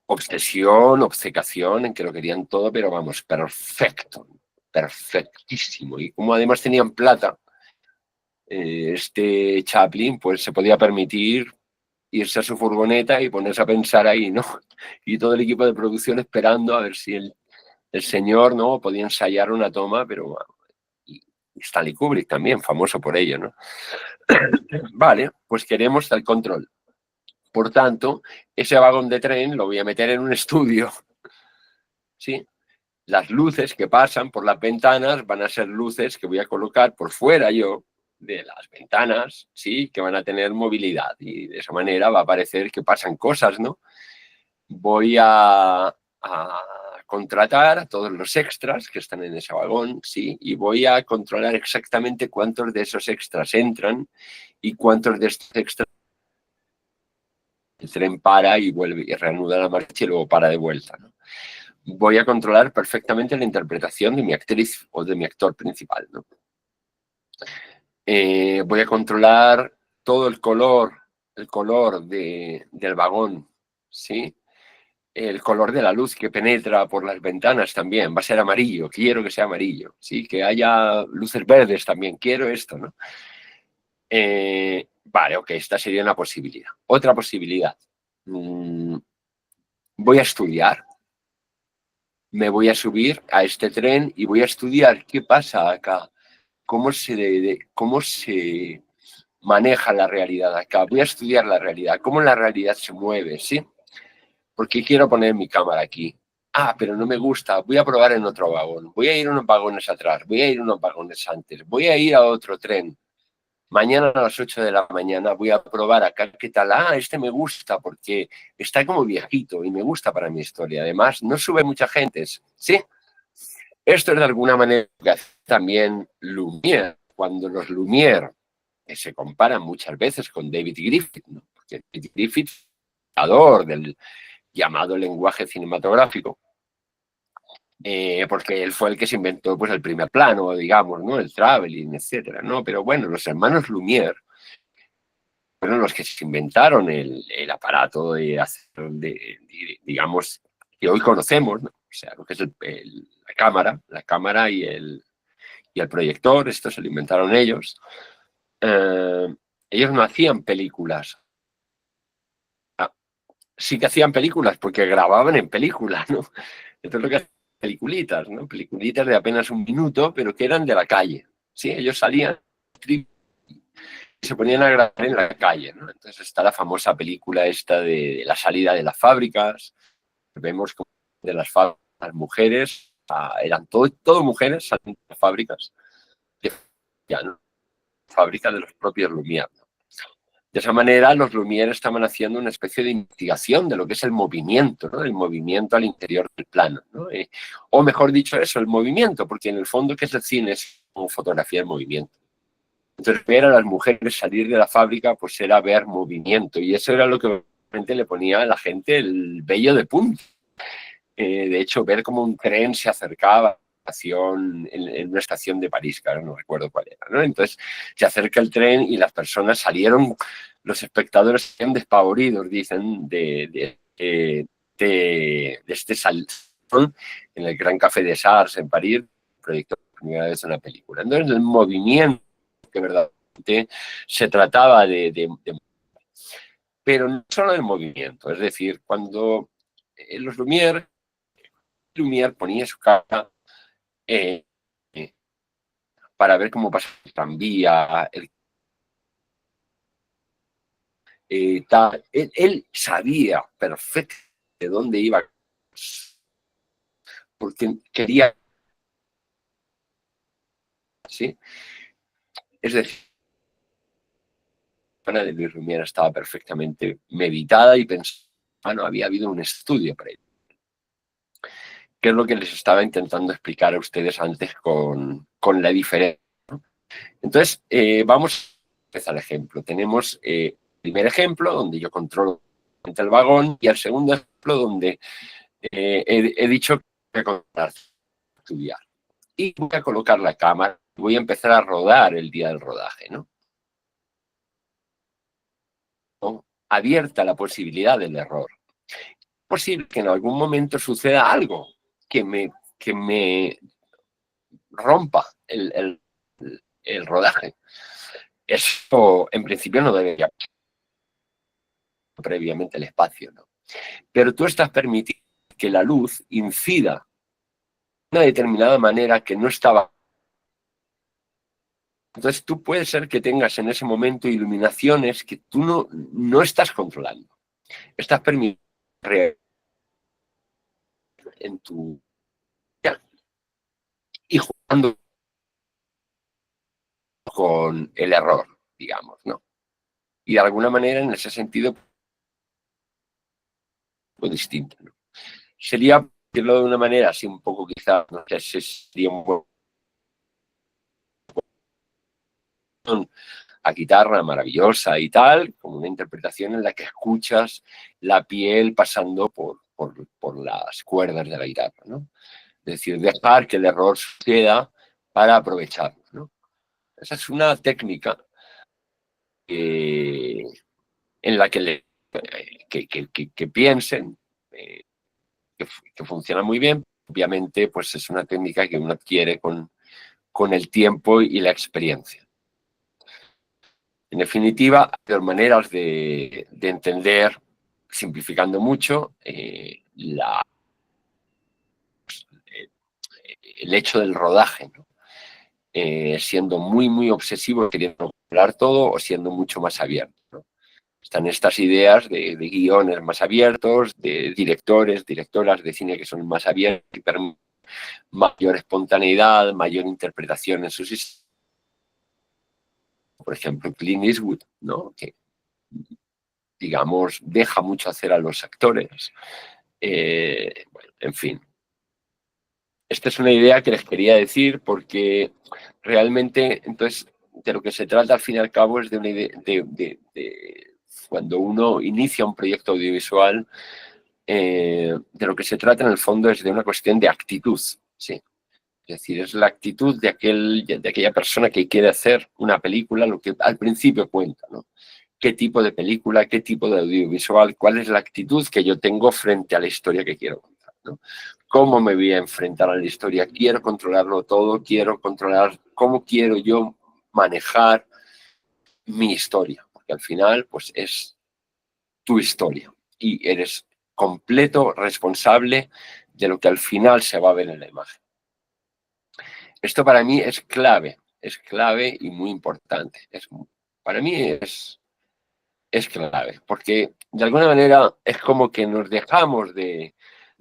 obsesión, obcecación en que lo querían todo, pero vamos, perfecto, perfectísimo. Y como además tenían plata, este Chaplin pues se podía permitir irse a su furgoneta y ponerse a pensar ahí, ¿no? Y todo el equipo de producción esperando a ver si el señor, ¿no? Podía ensayar una toma, pero y Stanley Kubrick también, famoso por ello, ¿no? Vale, pues queremos el control. Por tanto, ese vagón de tren lo voy a meter en un estudio, ¿sí? Las luces que pasan por las ventanas van a ser luces que voy a colocar por fuera yo de las ventanas, ¿sí? Que van a tener movilidad y de esa manera va a parecer que pasan cosas, ¿no? Voy a contratar a todos los extras que están en ese vagón, ¿sí? Y voy a controlar exactamente cuántos de esos extras entran y cuántos de estos extras el tren para y vuelve y reanuda la marcha y luego para de vuelta, ¿no? Voy a controlar perfectamente la interpretación de mi actriz o de mi actor principal, ¿no? Voy a controlar todo el color del vagón, ¿sí? El color de la luz que penetra por las ventanas también va a ser amarillo, quiero que sea amarillo, ¿sí? Que haya luces verdes también, quiero esto, ¿no? Vale, ok, esta sería una posibilidad. Otra posibilidad, voy a estudiar, me voy a subir a este tren y voy a estudiar qué pasa acá, cómo se maneja la realidad acá, voy a estudiar la realidad, cómo la realidad se mueve, ¿sí? Porque quiero poner mi cámara aquí. Ah, pero no me gusta, voy a probar en otro vagón, voy a ir unos vagones atrás, voy a ir unos vagones antes, voy a ir a otro tren. Mañana a las 8 de la mañana voy a probar acá qué tal. Ah, este me gusta porque está como viejito y me gusta para mi historia. Además, no sube mucha gente, ¿sí? Esto es de alguna manera lo que hace también Lumière, cuando los Lumière se comparan muchas veces con David Griffith, ¿no? Porque David Griffith, creador del llamado lenguaje cinematográfico, porque él fue el que se inventó pues el primer plano, digamos, ¿no? El traveling, etcétera, ¿no? Pero bueno, los hermanos Lumière fueron los que se inventaron el aparato digamos, que hoy conocemos, ¿no? O sea, lo que es la cámara y el proyector, esto se lo inventaron ellos. Ellos no hacían películas. Sí que hacían películas porque grababan en películas, ¿no? Entonces lo que hacían peliculitas, ¿no? Peliculitas de apenas un minuto, pero que eran de la calle, ¿sí? Ellos salían se ponían a grabar en la calle, ¿no? Entonces está la famosa película esta de la salida de las fábricas. Vemos como de las mujeres, eran todo mujeres saliendo de las fábricas, ya, ¿no? Fábricas de los propios Lumière, ¿no? De esa manera, los Lumière estaban haciendo una especie de investigación de lo que es el movimiento, ¿no? El movimiento al interior del plano, ¿no? O mejor dicho eso, el movimiento, porque en el fondo, ¿qué es el cine? Es como fotografía en movimiento. Entonces, ver a las mujeres salir de la fábrica, pues era ver movimiento, y eso era lo que realmente le ponía a la gente el vello de punta. De hecho, ver cómo un tren se acercaba en una estación de París, que ahora no recuerdo cuál era, ¿no? Entonces se acerca el tren y las personas salieron, los espectadores salían despavoridos, dicen, de este salón en el Gran Café des Arts en París, proyectó por primera vez una película. Entonces el movimiento que verdaderamente se trataba pero no solo del movimiento, es decir, cuando los Lumière ponía su cara eh, para ver cómo pasaba el tranvía, él sabía perfectamente de dónde iba, porque quería, ¿sí? Es decir, la obra de Luis Lumière estaba perfectamente meditada y pensada, no había habido un estudio para ello. Que es lo que les estaba intentando explicar a ustedes antes con la diferencia, ¿no? Entonces, vamos a empezar el ejemplo. Tenemos el primer ejemplo, donde yo controlo el vagón, y el segundo ejemplo, donde he dicho que voy a estudiar. Y voy a colocar la cámara, voy a empezar a rodar el día del rodaje, ¿no? Abierta la posibilidad del error. Es posible que en algún momento suceda algo que me rompa el rodaje. Eso en principio no debería previamente el espacio, ¿no? Pero tú estás permitiendo que la luz incida de una determinada manera que no estaba. Entonces tú puedes ser que tengas en ese momento iluminaciones que tú no estás controlando. Estás permitiendo en tu... y jugando con el error, digamos, ¿no? Y de alguna manera, en ese sentido, pues distinto, ¿no? Sería, decirlo de una manera así un poco quizá, no sé si sería un buen a guitarra maravillosa y tal, como una interpretación en la que escuchas la piel pasando por las cuerdas de la guitarra, ¿no? Es decir, dejar que el error suceda para aprovecharlo, ¿no? Esa es una técnica en la que piensen, que funciona muy bien. Obviamente, pues es una técnica que uno adquiere con el tiempo y la experiencia. En definitiva, hay dos maneras de entender, simplificando mucho, el hecho del rodaje, ¿no? Siendo muy obsesivo, queriendo controlar todo, o siendo mucho más abierto, ¿no? Están estas ideas de guiones más abiertos, de directoras de cine que son más abiertos y permiten mayor espontaneidad, mayor interpretación en sus historias. Por ejemplo, Clint Eastwood, ¿no? Que, digamos, deja mucho hacer a los actores. Bueno, en fin. Esta es una idea que les quería decir porque realmente, entonces, de lo que se trata al fin y al cabo es de una idea de cuando uno inicia un proyecto audiovisual, de lo que se trata en el fondo es de una cuestión de actitud, ¿sí? Es decir, es la actitud de aquella persona que quiere hacer una película, lo que al principio cuenta, ¿no? ¿Qué tipo de película, qué tipo de audiovisual, cuál es la actitud que yo tengo frente a la historia que quiero contar, ¿no? ¿Cómo me voy a enfrentar a la historia? Quiero controlarlo todo, quiero controlar cómo quiero yo manejar mi historia, porque al final, pues es tu historia y eres completo responsable de lo que al final se va a ver en la imagen. Esto para mí es clave y muy importante. Para mí es clave, porque de alguna manera es como que nos dejamos de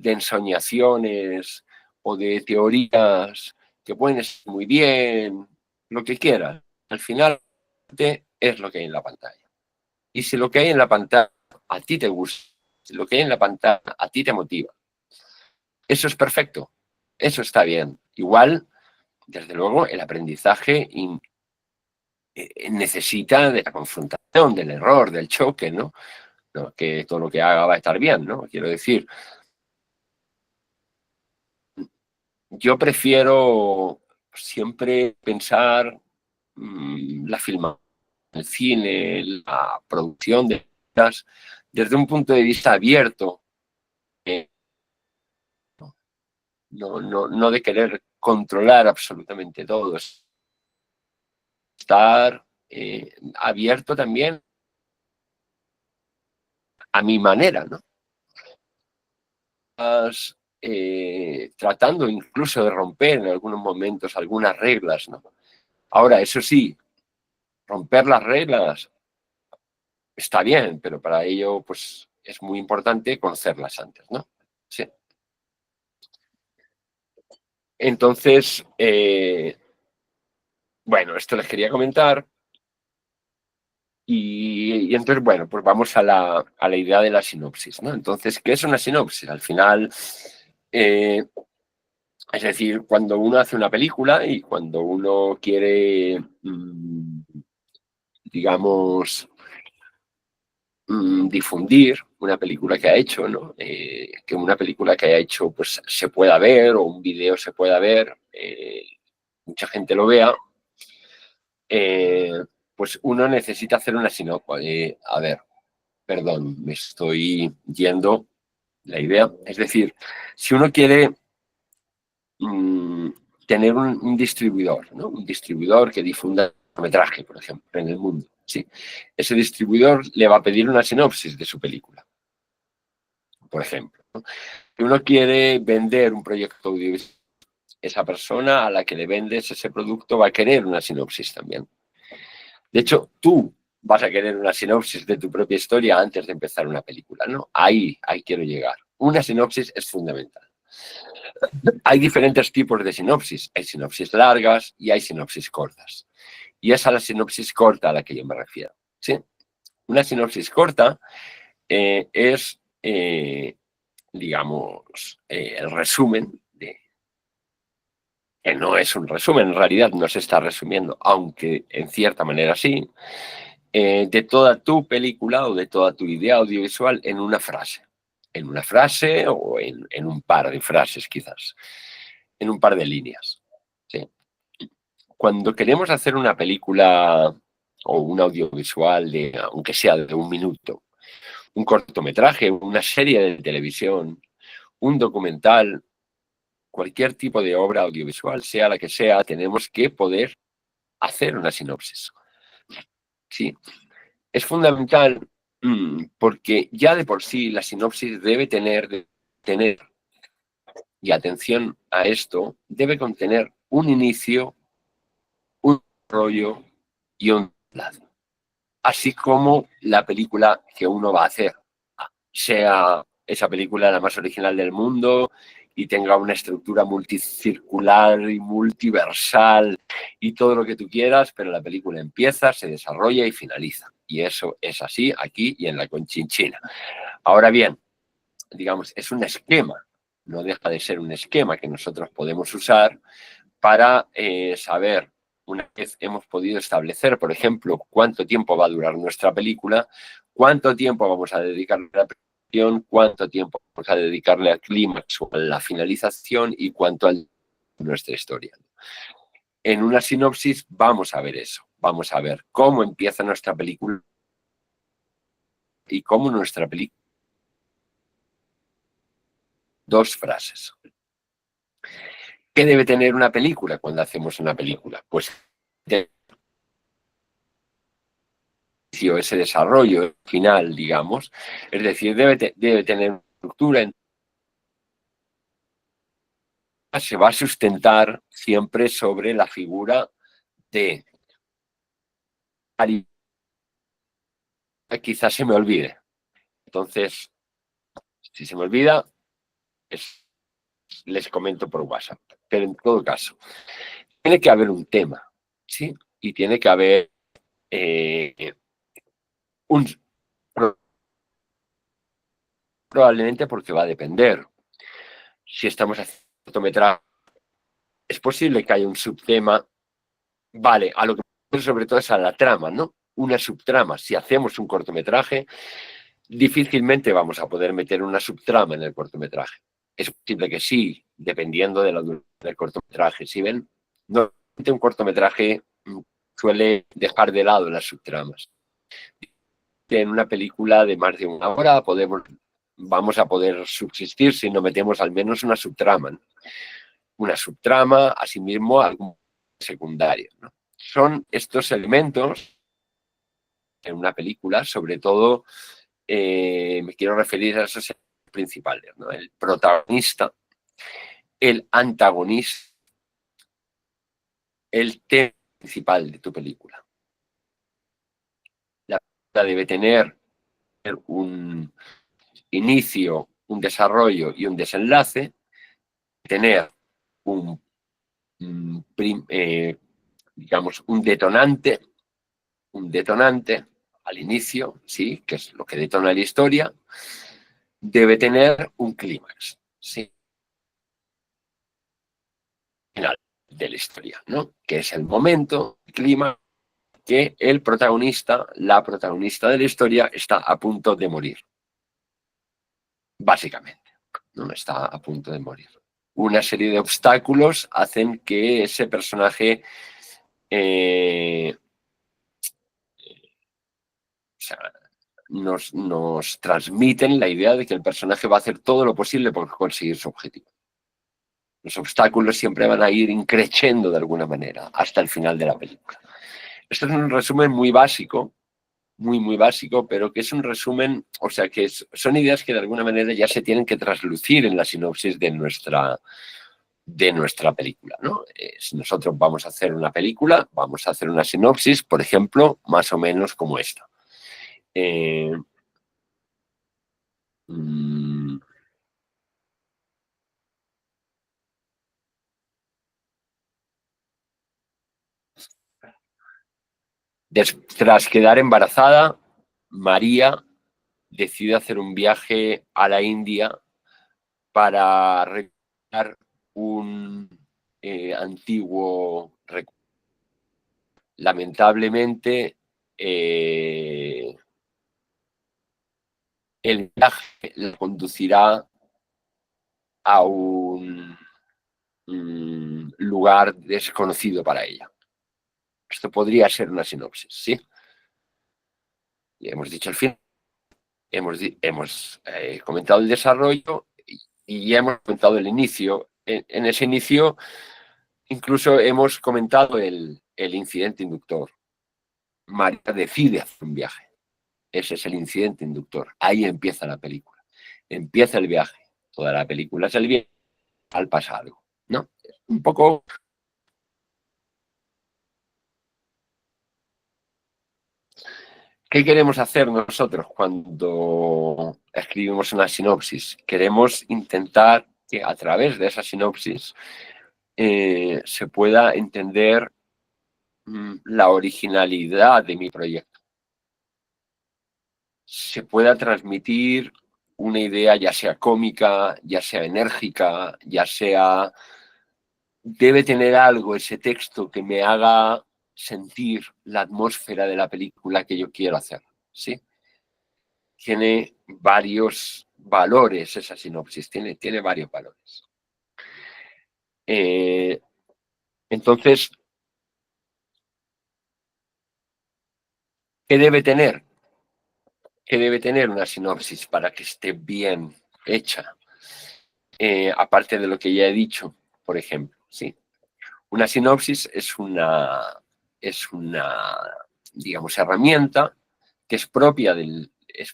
ensoñaciones o de teorías que pueden estar muy bien, lo que quieras. Al final es lo que hay en la pantalla. Y si lo que hay en la pantalla a ti te gusta, si lo que hay en la pantalla a ti te motiva, eso es perfecto, eso está bien. Igual, desde luego, el aprendizaje necesita de la confrontación, del error, del choque, ¿no? No, que todo lo que haga va a estar bien, ¿no? Quiero decir, yo prefiero siempre pensar la filmación, el cine, la producción de cosas desde un punto de vista abierto, eh, no de querer controlar absolutamente todo, estar abierto también a mi manera, ¿no? Tratando incluso de romper en algunos momentos algunas reglas, ¿no? Ahora, eso sí, romper las reglas está bien, pero para ello pues es muy importante conocerlas antes, ¿no? Sí. Entonces, bueno, esto les quería comentar y entonces, bueno, pues vamos a la idea de la sinopsis, ¿no? Entonces, ¿qué es una sinopsis? Al final, es decir, cuando uno hace una película y cuando uno quiere, digamos, difundir una película que ha hecho, ¿no? Que una película que haya hecho pues se pueda ver o un video se pueda ver, mucha gente lo vea, pues uno necesita hacer una sinopsis. A ver, perdón, me estoy yendo la idea. Es decir, si uno quiere mmm, tener un distribuidor, ¿no? Un distribuidor que difunda metraje, por ejemplo, en el mundo. Sí. Ese distribuidor le va a pedir una sinopsis de su película, por ejemplo, ¿no? Si uno quiere vender un proyecto audiovisual, esa persona a la que le vendes ese producto va a querer una sinopsis también. De hecho, tú vas a querer una sinopsis de tu propia historia antes de empezar una película, ¿no? Ahí quiero llegar. Una sinopsis es fundamental. Hay diferentes tipos de sinopsis. Hay sinopsis largas y hay sinopsis cortas. Y es a la sinopsis corta a la que yo me refiero, ¿sí? Una sinopsis corta es, digamos, el resumen de que no es un resumen, en realidad no se está resumiendo, aunque en cierta manera sí, de toda tu película o de toda tu idea audiovisual en una frase o en un par de frases quizás, en un par de líneas. ¿Sí? Cuando queremos hacer una película o un audiovisual, aunque sea de un minuto, un cortometraje, una serie de televisión, un documental, cualquier tipo de obra audiovisual, sea la que sea, tenemos que poder hacer una sinopsis. Sí, es fundamental porque ya de por sí la sinopsis debe tener, y atención a esto, debe contener un inicio, un rollo y un lado. Así como la película que uno va a hacer, sea esa película la más original del mundo y tenga una estructura multicircular y multiversal y todo lo que tú quieras, pero la película empieza, se desarrolla y finaliza. Y eso es así aquí y en la Conchinchina. Ahora bien, digamos, es un esquema, no deja de ser un esquema que nosotros podemos usar para saber, una vez hemos podido establecer, por ejemplo, cuánto tiempo va a durar nuestra película, cuánto tiempo vamos a dedicarle a la presentación, cuánto tiempo vamos a dedicarle al clímax o a la finalización y cuánto a nuestra historia. En una sinopsis vamos a ver eso, vamos a ver cómo empieza nuestra película y cómo nuestra película. Dos frases. ¿Qué debe tener una película cuando hacemos una película? Pues ese desarrollo final, digamos, es decir, debe tener estructura, se va a sustentar siempre sobre la figura de quizás se me olvide. Entonces, si se me olvida, les comento por WhatsApp. Pero en todo caso, tiene que haber un tema, ¿sí? Y tiene que haber un... Probablemente porque va a depender. Si estamos haciendo cortometraje, es posible que haya un subtema. Vale, a lo que sobre todo es a la trama, ¿no? Una subtrama. Si hacemos un cortometraje, difícilmente vamos a poder meter una subtrama en el cortometraje. Es posible que sí, dependiendo de la duración del cortometraje. Si ven, normalmente un cortometraje suele dejar de lado las subtramas. En una película de más de una hora vamos a poder subsistir si no metemos al menos una subtrama, ¿no? Una subtrama, asimismo, algún secundario, ¿no? Son estos elementos en una película, sobre todo, me quiero referir a esos principales, ¿no? El protagonista, el antagonista, el tema principal de tu película. La película debe tener un inicio, un desarrollo y un desenlace, tener digamos, un detonante al inicio, sí, que es lo que detona la historia, debe tener un clímax, sí, final de la historia, ¿no? Que es el momento, el clímax, que el protagonista, la protagonista de la historia está a punto de morir. Básicamente, no está a punto de morir. Una serie de obstáculos hacen que ese personaje nos transmiten la idea de que el personaje va a hacer todo lo posible por conseguir su objetivo. Los obstáculos siempre van a ir increciendo de alguna manera hasta el final de la película. Esto es un resumen muy básico, muy básico, pero que es un resumen, o sea, que son ideas que de alguna manera ya se tienen que traslucir en la sinopsis de nuestra película, ¿no? Si nosotros vamos a hacer una película, vamos a hacer una sinopsis, por ejemplo, más o menos como esta. Tras quedar embarazada, María decide hacer un viaje a la India para recuperar un antiguo recuerdo. Lamentablemente, el viaje la conducirá a un lugar desconocido para ella. Esto podría ser una sinopsis, ¿sí? Y hemos dicho el fin, hemos comentado el desarrollo y ya hemos comentado el inicio. En ese inicio incluso hemos comentado el incidente inductor. María decide hacer un viaje. Ese es el incidente inductor. Ahí empieza la película. Empieza el viaje. Toda la película es el viaje al pasado, ¿no? Un poco... ¿Qué queremos hacer nosotros cuando escribimos una sinopsis? Queremos intentar que a través de esa sinopsis se pueda entender la originalidad de mi proyecto. Se pueda transmitir una idea ya sea cómica, ya sea enérgica, ya sea... Debe tener algo ese texto que me haga sentir la atmósfera de la película que yo quiero hacer, ¿sí? Tiene varios valores esa sinopsis, tiene varios valores. Entonces, ¿qué debe tener? ¿Qué debe tener una sinopsis para que esté bien hecha? Aparte de lo que ya he dicho, por ejemplo, ¿sí? Una sinopsis es una digamos, herramienta que es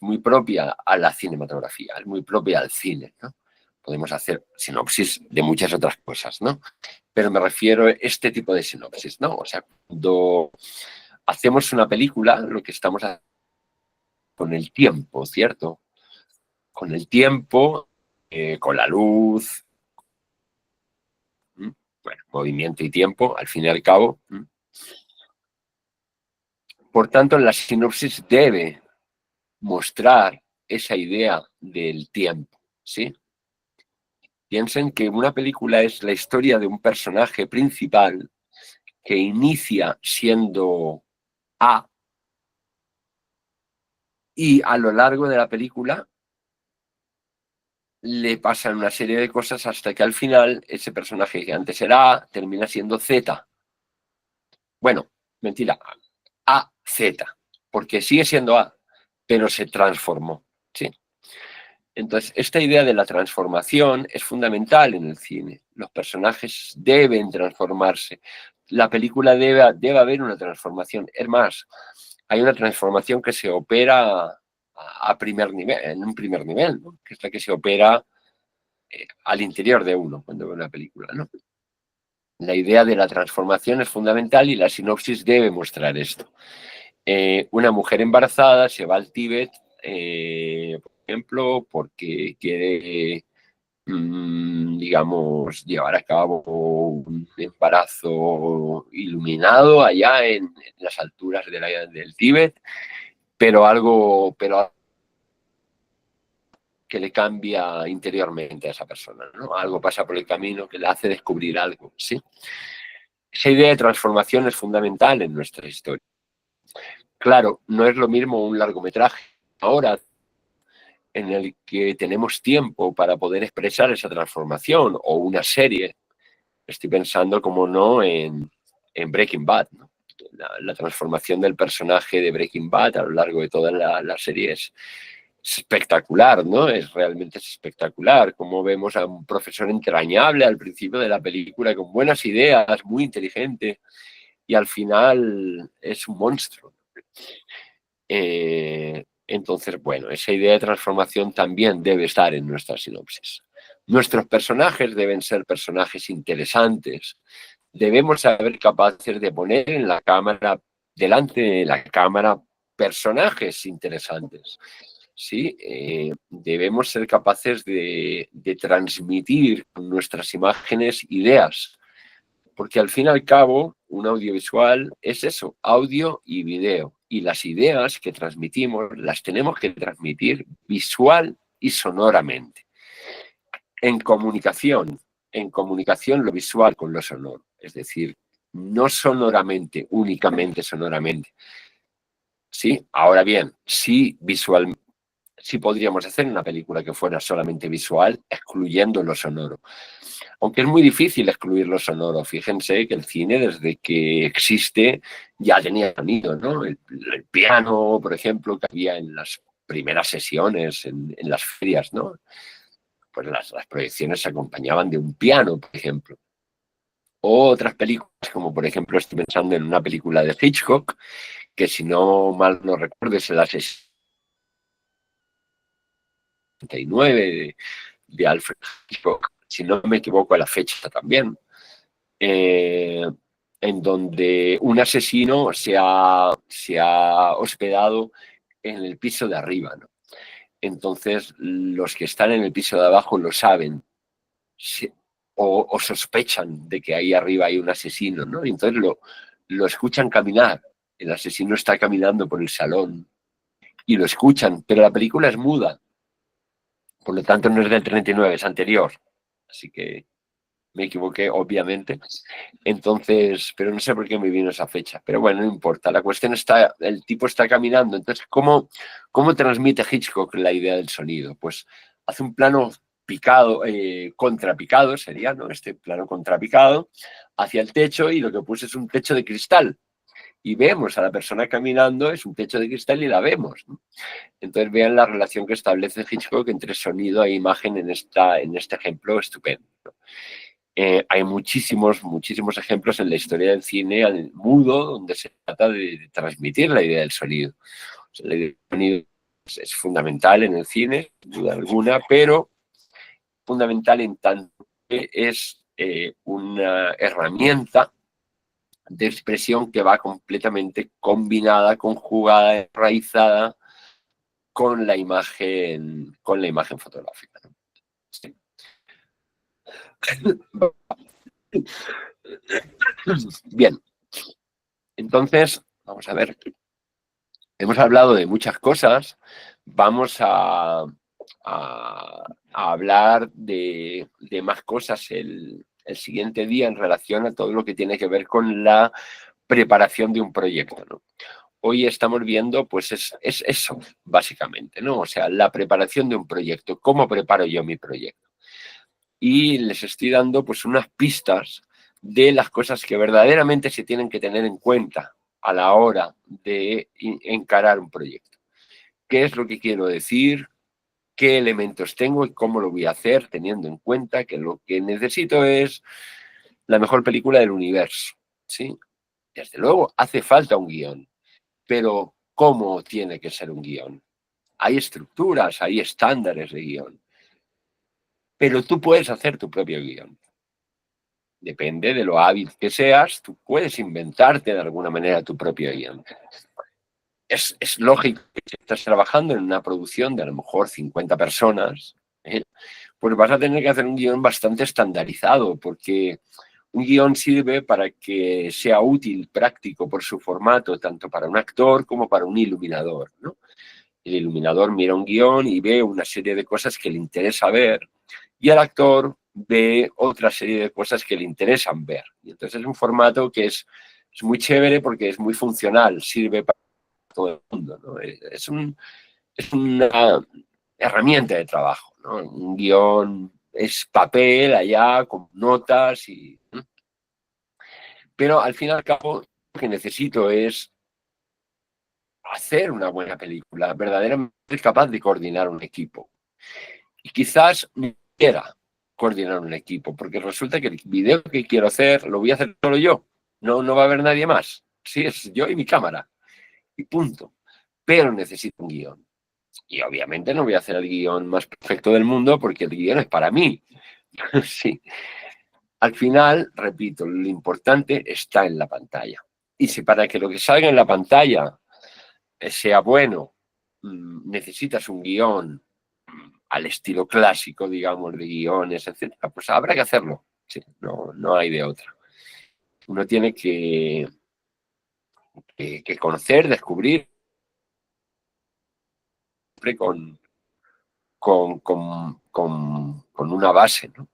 muy propia a la cinematografía, es muy propia al cine, ¿no? Podemos hacer sinopsis de muchas otras cosas, ¿no? Pero me refiero a este tipo de sinopsis, ¿no? O sea, cuando hacemos una película, lo que estamos haciendo con el tiempo, ¿cierto? Con el tiempo, con la luz, bueno, movimiento y tiempo, al fin y al cabo. Por tanto, la sinopsis debe mostrar esa idea del tiempo, ¿sí? Piensen que una película es la historia de un personaje principal que inicia siendo A y a lo largo de la película le pasan una serie de cosas hasta que al final ese personaje que antes era A termina siendo Z. Bueno, mentira, AZ, porque sigue siendo A, pero se transformó, ¿sí? Entonces, esta idea de la transformación es fundamental en el cine. Los personajes deben transformarse. La película debe haber una transformación. Es más, hay una transformación que se opera a primer nivel, en un primer nivel, ¿no? Que es la que se opera al interior de uno cuando ve una película, ¿no? La idea de la transformación es fundamental y la sinopsis debe mostrar esto. Una mujer embarazada se va al Tíbet, por ejemplo, porque quiere, digamos, llevar a cabo un embarazo iluminado allá en las alturas del Tíbet, pero algo que le cambia interiormente a esa persona, ¿no? Algo pasa por el camino que le hace descubrir algo, ¿sí? Esa idea de transformación es fundamental en nuestra historia. Claro, no es lo mismo un largometraje ahora en el que tenemos tiempo para poder expresar esa transformación, o una serie. Estoy pensando, como no, en Breaking Bad, ¿no? La transformación del personaje de Breaking Bad a lo largo de toda la serie es espectacular, ¿no? Realmente espectacular. Como vemos a un profesor entrañable al principio de la película, con buenas ideas, muy inteligente, y al final es un monstruo. Entonces, bueno, esa idea de transformación también debe estar en nuestra sinopsis. Nuestros personajes deben ser personajes interesantes. Debemos ser capaces de poner en la cámara, delante de la cámara, personajes interesantes. ¿Sí? Debemos ser capaces de transmitir con nuestras imágenes ideas. Porque al fin y al cabo, un audiovisual es eso, audio y video. Y las ideas que transmitimos las tenemos que transmitir visual y sonoramente. En comunicación lo visual con lo sonoro. Es decir, no sonoramente, únicamente sonoramente. ¿Sí? Ahora bien, sí podríamos hacer una película que fuera solamente visual, excluyendo lo sonoro. Aunque es muy difícil excluir lo sonoro. Fíjense que el cine, desde que existe, ya tenía sonido, ¿no? El piano, por ejemplo, que había en las primeras sesiones, en las ferias, ¿no? Pues las proyecciones se acompañaban de un piano, por ejemplo. O otras películas, como por ejemplo estoy pensando en una película de Hitchcock, que si no mal no recuerdo es el asesino de Alfred Hitchcock, si no me equivoco a la fecha también, en donde un asesino se ha hospedado en el piso de arriba, ¿no? Entonces los que están en el piso de abajo lo saben o sospechan de que ahí arriba hay un asesino, ¿no? Y entonces lo escuchan caminar. El asesino está caminando por el salón y lo escuchan, pero la película es muda. Por lo tanto, no es del 39, es anterior. Así que me equivoqué, obviamente. Entonces, pero no sé por qué me vino esa fecha. Pero bueno, no importa. La cuestión está, el tipo está caminando. Entonces, ¿cómo transmite Hitchcock la idea del sonido? Pues hace un plano picado, contrapicado sería, ¿no? Este plano contrapicado hacia el techo, y lo que puse es un techo de cristal. Y vemos a la persona caminando, es un techo de cristal y la vemos, ¿no? Entonces vean la relación que establece Hitchcock entre sonido e imagen en este ejemplo estupendo, ¿no? Hay muchísimos ejemplos en la historia del cine al mudo donde se trata de transmitir la idea del sonido. O sea, la idea del sonido es fundamental en el cine, sin duda alguna, pero fundamental en tanto que es una herramienta de expresión que va completamente combinada, conjugada, enraizada con la imagen fotográfica, ¿no? Sí. Bien, entonces, vamos a ver. Hemos hablado de muchas cosas. Vamos a hablar de más cosas el siguiente día en relación a todo lo que tiene que ver con la preparación de un proyecto, ¿no? Hoy estamos viendo, pues es eso, básicamente, ¿no? O sea, la preparación de un proyecto. ¿Cómo preparo yo mi proyecto? Y les estoy dando, pues, unas pistas de las cosas que verdaderamente se tienen que tener en cuenta a la hora de encarar un proyecto. ¿Qué es lo que quiero decir? ¿Qué elementos tengo y cómo lo voy a hacer, teniendo en cuenta que lo que necesito es la mejor película del universo? ¿Sí? Desde luego, hace falta un guión, pero ¿cómo tiene que ser un guión? Hay estructuras, hay estándares de guión, pero tú puedes hacer tu propio guión. Depende de lo hábil que seas, tú puedes inventarte de alguna manera tu propio guión. Es lógico que si estás trabajando en una producción de a lo mejor 50 personas, pues vas a tener que hacer un guión bastante estandarizado, porque un guión sirve para que sea útil, práctico por su formato, tanto para un actor como para un iluminador, ¿no? El iluminador mira un guión y ve una serie de cosas que le interesa ver, y el actor ve otra serie de cosas que le interesan ver. Y entonces es un formato que es muy chévere porque es muy funcional, sirve para todo el mundo, ¿no? Es una herramienta de trabajo, ¿no? Un guión es papel allá con notas y... Pero al fin y al cabo lo que necesito es hacer una buena película, verdaderamente capaz de coordinar un equipo. Y quizás ni quiera coordinar un equipo, porque resulta que el video que quiero hacer lo voy a hacer solo yo. No va a haber nadie más. Sí, es yo y mi cámara. Y punto. Pero necesito un guión. Y obviamente no voy a hacer el guión más perfecto del mundo porque el guión es para mí. Sí. Al final, repito, lo importante está en la pantalla. Y si para que lo que salga en la pantalla sea bueno, necesitas un guión al estilo clásico, digamos, de guiones, etcétera, pues habrá que hacerlo. Sí, no hay de otra. Uno tiene que conocer, descubrir con una base, ¿no?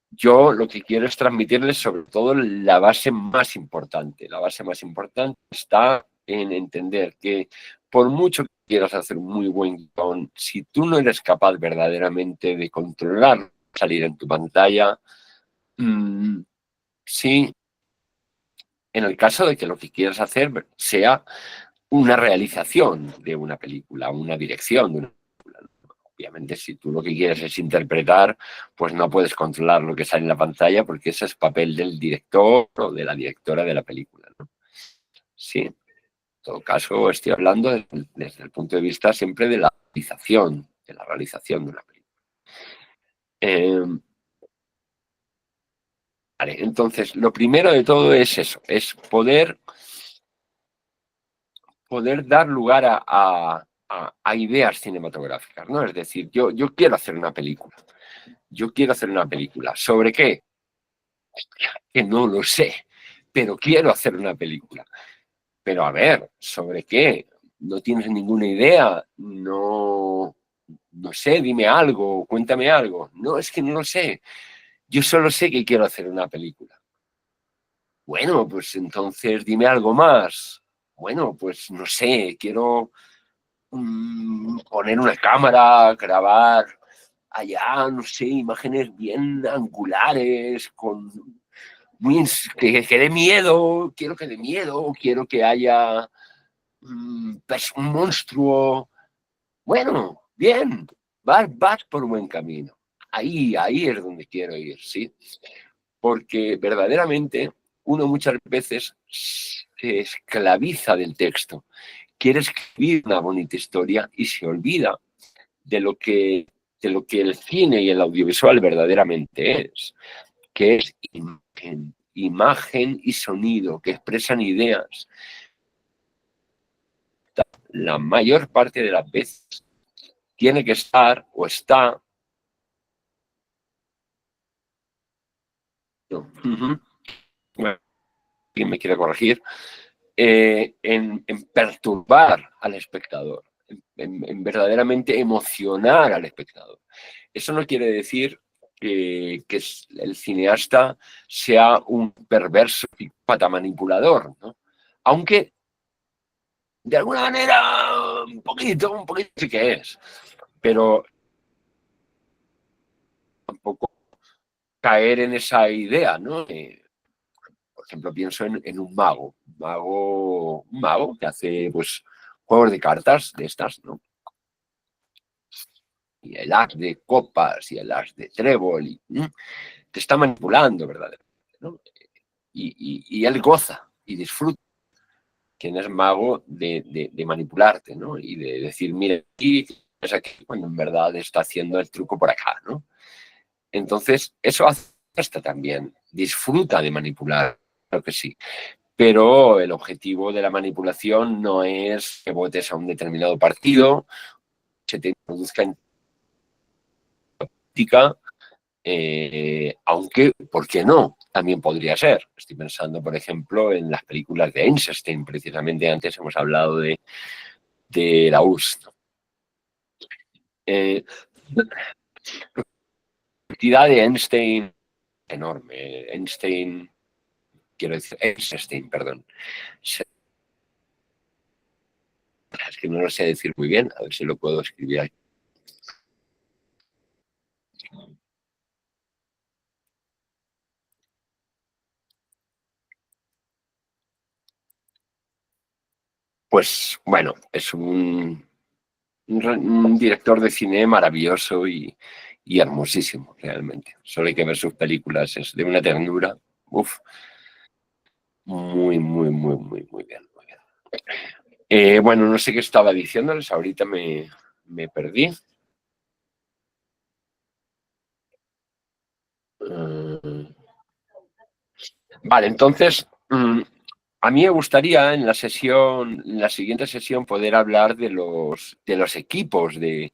Yo lo que quiero es transmitirles sobre todo la base más importante. La base más importante está en entender que por mucho que quieras hacer un muy buen guión, si tú no eres capaz verdaderamente de controlar salir en tu pantalla, sí, en el caso de que lo que quieras hacer sea una realización de una película, una dirección de una película. Obviamente, si tú lo que quieres es interpretar, pues no puedes controlar lo que sale en la pantalla porque ese es papel del director o de la directora de la película, ¿no? Sí, en todo caso estoy hablando desde el punto de vista siempre de la realización de una película. Vale, entonces, lo primero de todo es eso, es poder dar lugar a ideas cinematográficas, ¿no? Es decir, yo quiero hacer una película. Yo quiero hacer una película. ¿Sobre qué? Que no lo sé, pero quiero hacer una película. Pero a ver, ¿sobre qué? ¿No tienes ninguna idea? No sé, dime algo, cuéntame algo. No, es que no lo sé. Yo solo sé que quiero hacer una película. Bueno, pues entonces dime algo más. Bueno, pues no sé, quiero poner una cámara, grabar allá, no sé, imágenes bien angulares, que dé miedo, quiero que dé miedo, quiero que haya pues, un monstruo. Bueno, bien, vas por un buen camino. Ahí es donde quiero ir, ¿sí? Porque verdaderamente uno muchas veces se esclaviza del texto. Quiere escribir una bonita historia y se olvida de lo que el cine y el audiovisual verdaderamente es, que es imagen y sonido, que expresan ideas. la mayor parte de las veces tiene que estar o está bueno, quien me quiere corregir, en perturbar al espectador, en verdaderamente emocionar al espectador. Eso no quiere decir que el cineasta sea un perverso psicópata manipulador, ¿no? Aunque de alguna manera un poquito sí que es, pero tampoco caer en esa idea, ¿no? Por ejemplo, pienso en un mago que hace pues juegos de cartas de estas, ¿no? Y el as de copas y el as de trébol, y te está manipulando, verdaderamente, ¿no? Y él goza y disfruta, quien es mago, de manipularte, ¿no? Y de decir, mira, aquí es aquí, cuando en verdad está haciendo el truco por acá, ¿no? Entonces, eso hace hasta también, disfruta de manipular, creo que sí. Pero el objetivo de la manipulación no es que votes a un determinado partido, se te introduzca en política, aunque, ¿por qué no? También podría ser. Estoy pensando, por ejemplo, en las películas de Einstein, precisamente antes hemos hablado de la URSS, ¿no? La cantidad de Einstein enorme. Einstein, quiero decir, Einstein, perdón. Es que no lo sé decir muy bien, a ver si lo puedo escribir aquí. Pues bueno, es un director de cine maravilloso y hermosísimo, realmente. Solo hay que ver sus películas, es de una ternura. Uf, muy, muy, muy, muy, muy bien. Muy bien. Bueno, no sé qué estaba diciéndoles, ahorita me perdí. Vale, entonces, a mí me gustaría en la siguiente sesión, poder hablar de los equipos de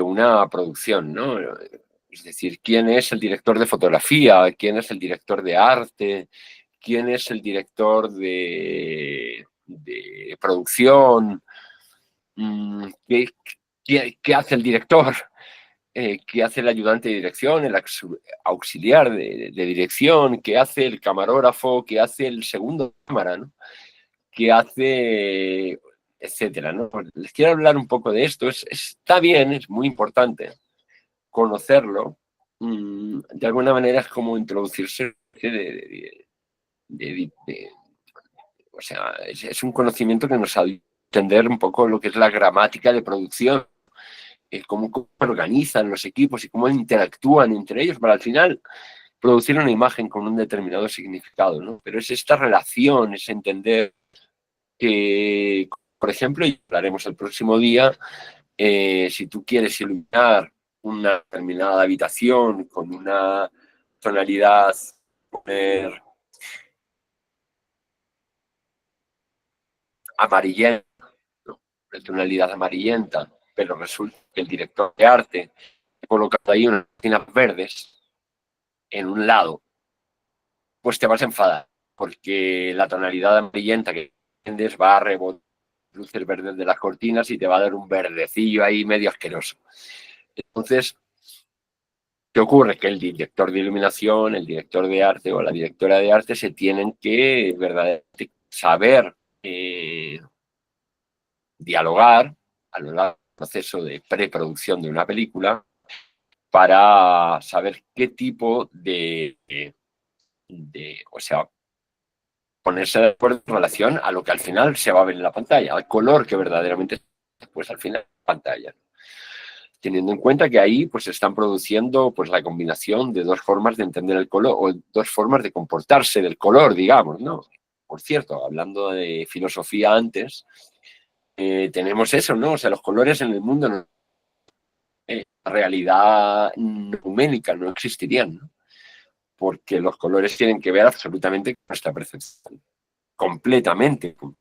una producción, ¿no? Es decir, quién es el director de fotografía, quién es el director de arte, quién es el director de producción, qué hace el director, qué hace el ayudante de dirección, el auxiliar de dirección, qué hace el camarógrafo, qué hace el segundo cámara, ¿no? Qué hace, etcétera, ¿no? Les quiero hablar un poco de esto. Está bien, es muy importante conocerlo. De alguna manera es como introducirse o sea, es un conocimiento que nos ayuda a entender un poco lo que es la gramática de producción, cómo organizan los equipos y cómo interactúan entre ellos para al final producir una imagen con un determinado significado, ¿no? Pero es esta relación, es entender que, por ejemplo, y hablaremos el próximo día, si tú quieres iluminar una determinada habitación con una tonalidad, poner amarillenta, ¿no? De tonalidad amarillenta, pero resulta que el director de arte ha colocado ahí unas tinas verdes en un lado, pues te vas a enfadar, porque la tonalidad amarillenta que tienes va a rebotar luces verdes de las cortinas y te va a dar un verdecillo ahí medio asqueroso. Entonces, ¿qué ocurre? Que el director de iluminación, el director de arte o la directora de arte se tienen que verdaderamente saber dialogar a lo largo del proceso de preproducción de una película para saber qué tipo o sea, ponerse de acuerdo en relación a lo que al final se va a ver en la pantalla, al color que verdaderamente pues al final en la pantalla. Teniendo en cuenta que ahí pues están produciendo pues la combinación de dos formas de entender el color o dos formas de comportarse del color, digamos, ¿no? Por cierto, hablando de filosofía antes, tenemos eso, ¿no? O sea, los colores en el mundo, la realidad numérica no existirían, ¿no? Porque los colores tienen que ver absolutamente con nuestra percepción, completamente con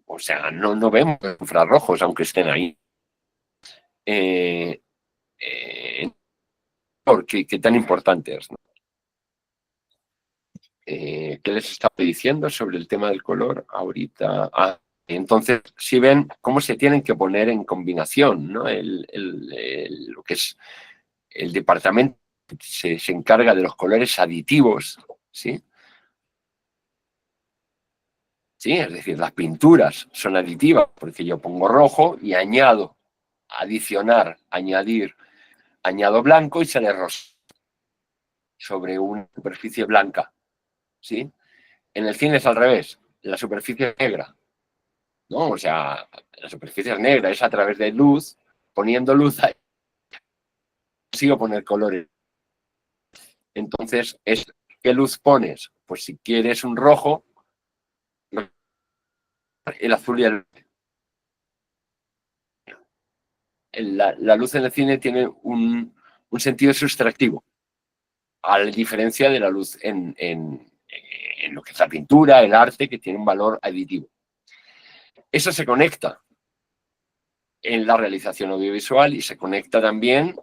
o sea, no vemos infrarrojos, aunque estén ahí. ¿Qué tan importante es, ¿no? ¿Qué les estaba diciendo sobre el tema del color ahorita? Entonces, si ven cómo se tienen que poner en combinación, ¿no? Lo que es el departamento se encarga de los colores aditivos, ¿sí? Sí, es decir, las pinturas son aditivas, porque yo pongo rojo y añado, adicionar, añadir, añado blanco y sale rosa sobre una superficie blanca, ¿sí? En el cine es al revés, la superficie es negra, ¿no? O sea, la superficie es negra, es a través de luz, poniendo luz ahí, consigo poner colores. Entonces, ¿qué luz pones? Pues si quieres un rojo, el azul y el... La luz en el cine tiene un sentido sustractivo, a la diferencia de la luz en lo que es la pintura, el arte, que tiene un valor aditivo. Eso se conecta en la realización audiovisual y se conecta también,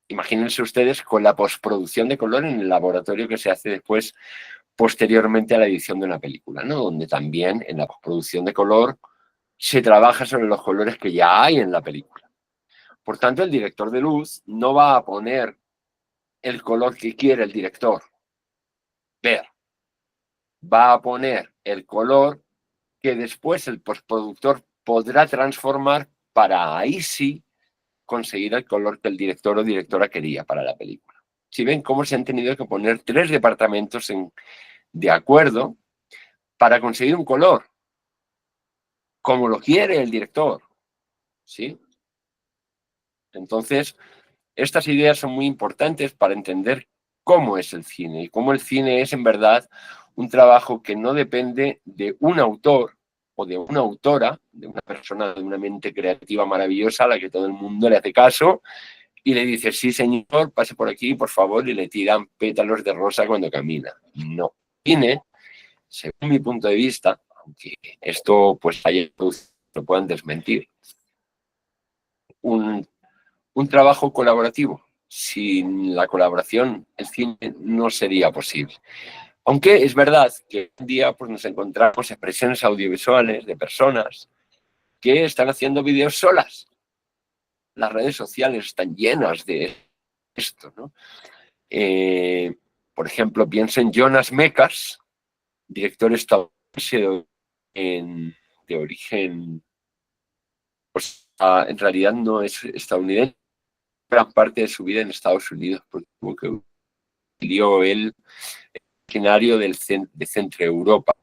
imagínense ustedes, con la postproducción de color en el laboratorio que se hace después, posteriormente a la edición de una película, ¿no? Donde también en la postproducción de color se trabaja sobre los colores que ya hay en la película. Por tanto, el director de luz no va a poner el color que quiere el director ver. Va a poner el color que después el postproductor podrá transformar para ahí sí conseguir el color que el director o directora quería para la película. Si ven cómo se han tenido que poner 3 departamentos de acuerdo para conseguir un color, como lo quiere el director, ¿sí? Entonces, estas ideas son muy importantes para entender cómo es el cine y cómo el cine es en verdad un trabajo que no depende de un autor o de una autora, de una persona de una mente creativa maravillosa a la que todo el mundo le hace caso y le dice, sí señor, pase por aquí, por favor, y le tiran pétalos de rosa cuando camina. No. El cine, según mi punto de vista, aunque esto pues lo puedan desmentir, un trabajo colaborativo. Sin la colaboración, el cine no sería posible. Aunque es verdad que hoy en día pues, nos encontramos expresiones audiovisuales de personas que están haciendo vídeos solas. Las redes sociales están llenas de esto, ¿no? Por ejemplo, piensa en Jonas Mekas, director estadounidense de origen, pues en realidad no es estadounidense, gran parte de su vida en Estados Unidos, porque tuvo que vivió él originario de Centro Europa.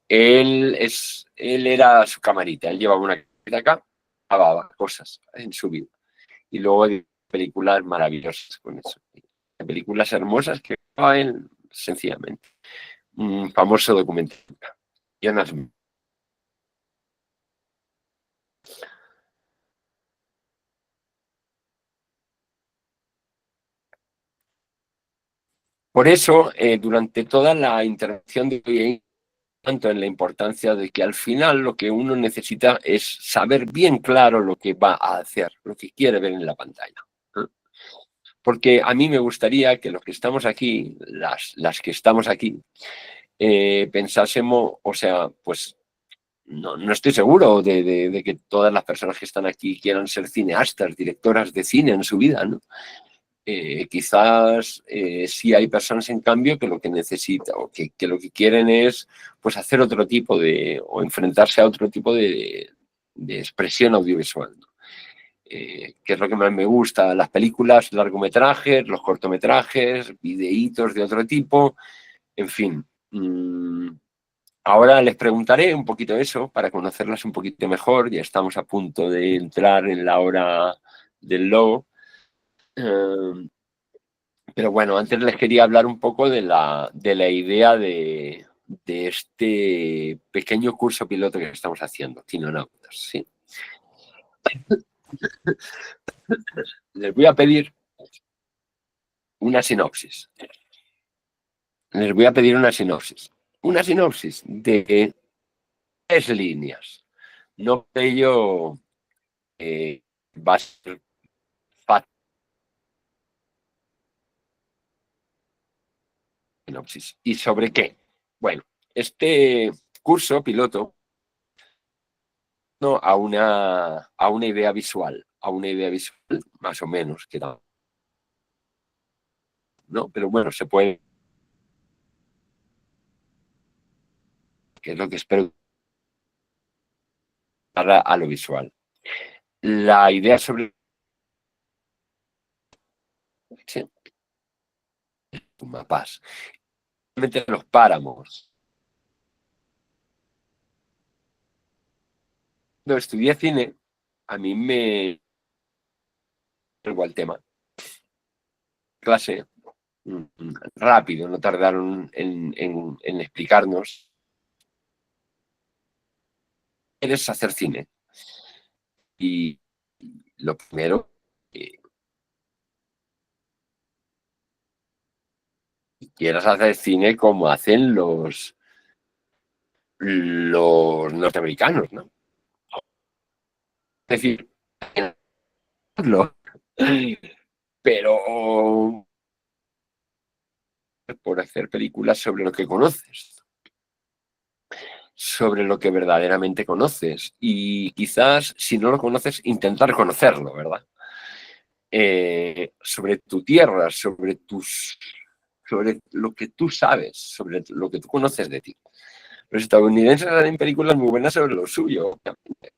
Él era su camarita, él llevaba una camarita acá, grababa cosas en su vida. Y luego de películas maravillosas con eso. Películas hermosas que grababa él sencillamente. Un famoso documental. Jonas. Por eso, durante toda la intervención de hoy, tanto en la importancia de que al final lo que uno necesita es saber bien claro lo que va a hacer, lo que quiere ver en la pantalla. Porque a mí me gustaría que los que estamos aquí, las que estamos aquí, pensásemos, o sea, pues no estoy seguro de que todas las personas que están aquí quieran ser cineastas, directoras de cine en su vida, ¿no? Quizás sí hay personas en cambio que lo que necesitan o que lo que quieren es pues hacer otro tipo o enfrentarse a otro tipo de expresión audiovisual, ¿no? Que es lo que más me gusta, las películas, largometrajes, los cortometrajes, videitos de otro tipo, en fin. Ahora les preguntaré un poquito eso para conocerlas un poquito mejor, ya estamos a punto de entrar en la hora del logo. Pero bueno, antes les quería hablar un poco de la idea de este pequeño curso piloto que estamos haciendo, Cinonautas, ¿sí? Les voy a pedir una sinopsis. Les voy a pedir una sinopsis. Una sinopsis de 3 líneas. No por ello va a ser fácil. Sinopsis. ¿Y sobre qué? Bueno, este curso piloto a una idea visual, más o menos, ¿no? Pero bueno, se puede, que es lo que espero a lo visual. La idea sobre sí, mapas, realmente los páramos. Cuando estudié cine, a mí me igual el tema. Clase rápido, no tardaron en explicarnos. ¿Quieres hacer cine? Y lo primero, quieras hacer cine como hacen los norteamericanos, ¿no? Es decir, pero por hacer películas sobre lo que conoces, sobre lo que verdaderamente conoces y quizás si no lo conoces intentar conocerlo, ¿verdad? Sobre tu tierra, sobre lo que tú sabes, sobre lo que tú conoces de ti. Los estadounidenses hacen películas muy buenas sobre lo suyo, obviamente.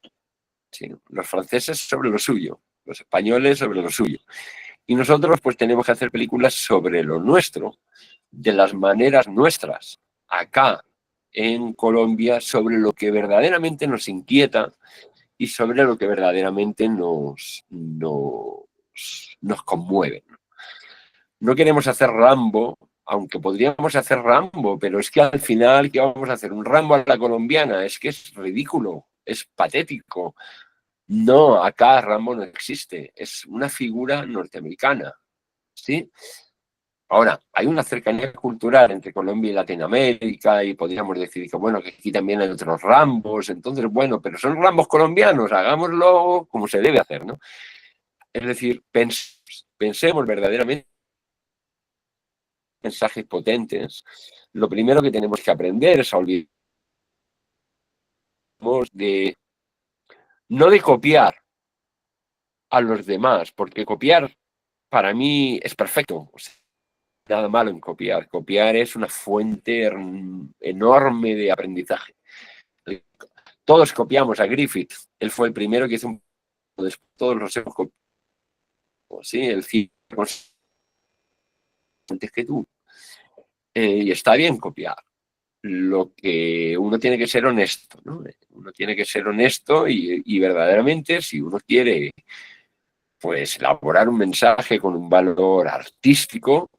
Sí, los franceses sobre lo suyo, los españoles sobre lo suyo. Y nosotros pues tenemos que hacer películas sobre lo nuestro, de las maneras nuestras, acá en Colombia, sobre lo que verdaderamente nos inquieta y sobre lo que verdaderamente nos conmueve. No queremos hacer Rambo, aunque podríamos hacer Rambo, pero es que al final, ¿qué vamos a hacer? ¿Un Rambo a la colombiana? Es que es ridículo, es patético. No, acá Rambo no existe, es una figura norteamericana, ¿sí? Ahora, hay una cercanía cultural entre Colombia y Latinoamérica y podríamos decir que, bueno, que aquí también hay otros Rambos, entonces, bueno, pero son Rambos colombianos, hagámoslo como se debe hacer, ¿no? Es decir, pensemos verdaderamente en mensajes potentes. Lo primero que tenemos que aprender es a olvidarnos de, no de copiar a los demás, porque copiar para mí es perfecto. O sea, nada malo en copiar. Copiar es una fuente enorme de aprendizaje. Todos copiamos a Griffith. Él fue el primero que hizo un... Después todos los hemos copiado. Sí, el cine antes que tú. Y está bien copiar. Lo que uno tiene que ser honesto, ¿no? Uno tiene que ser honesto y verdaderamente, si uno quiere pues elaborar un mensaje con un valor artístico,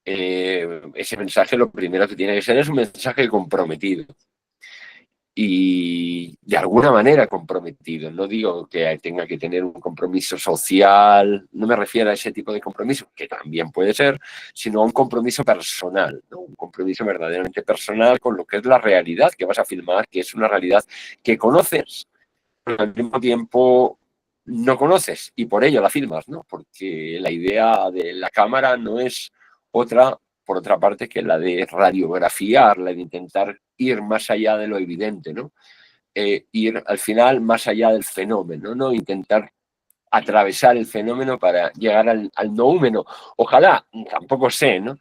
ese mensaje lo primero que tiene que ser es un mensaje comprometido y de alguna manera comprometido. No digo que tenga que tener un compromiso social, no me refiero a ese tipo de compromiso, que también puede ser, sino a un compromiso personal, ¿no? Un compromiso verdaderamente personal con lo que es la realidad que vas a filmar, que es una realidad que conoces, pero al mismo tiempo no conoces y por ello la filmas, ¿no? Porque la idea de la cámara no es otra, por otra parte, que la de radiografiar, la de intentar ir más allá de lo evidente, ¿no? Ir al final más allá del fenómeno, ¿no? Intentar atravesar el fenómeno para llegar al noúmeno. Ojalá, tampoco sé, ¿no?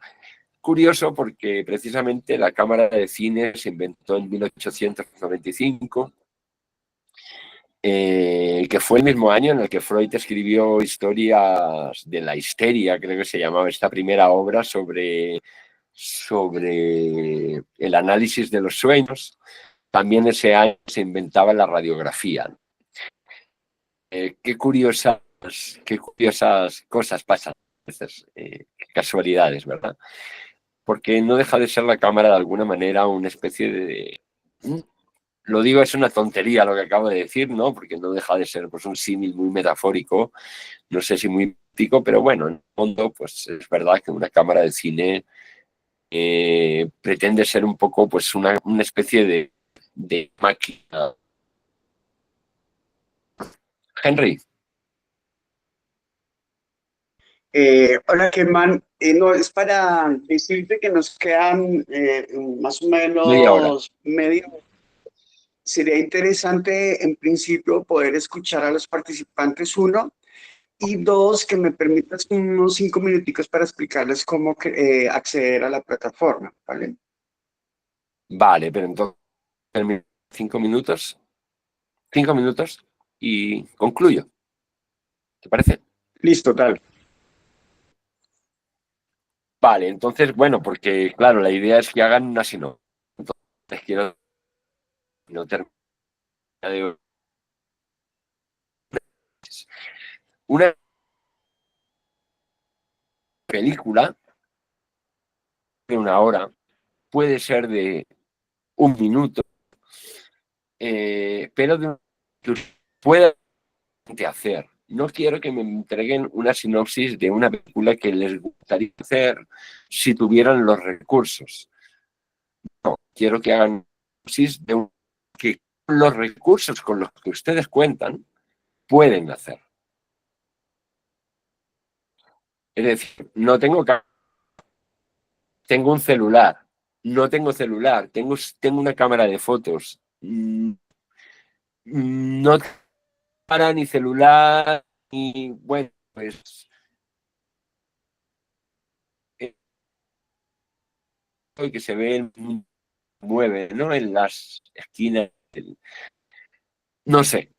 Curioso porque precisamente la cámara de cine se inventó en 1895, que fue el mismo año en el que Freud escribió Historias de la histeria, creo que se llamaba esta primera obra sobre el análisis de los sueños. También ese año se inventaba la radiografía. Qué curiosas cosas pasan a veces, casualidades, ¿verdad? Porque no deja de ser la cámara de alguna manera una especie de... Lo digo, es una tontería lo que acabo de decir, ¿no? Porque no deja de ser pues, un símil muy metafórico, no sé si muy mítico, pero bueno, en el fondo, pues es verdad que una cámara de cine pretende ser un poco pues una especie de máquina. Henry. Hola, Germán. No, es para decirte que nos quedan más o Media hora. menos media hora. Sería interesante, en principio, poder escuchar a los participantes, uno, y dos, que me permitas unos 5 minuticos para explicarles cómo acceder a la plataforma, ¿vale? Vale, pero entonces 5 minutos. 5 minutos y concluyo. ¿Te parece? Listo, tal. Vale, entonces, bueno, porque claro, la idea es que hagan una sinopsis. Entonces quiero no terminar de una película de una hora, puede ser de 1 minuto, pero de que pueda hacer. No quiero que me entreguen una sinopsis de una película que les gustaría hacer si tuvieran los recursos. No, quiero que hagan una sinopsis de que los recursos con los que ustedes cuentan pueden hacer. Es decir, no tengo tengo un celular, no tengo celular, tengo una cámara de fotos. No para ni celular, ni bueno, pues que se ve mueve, ¿no? En las esquinas. No sé.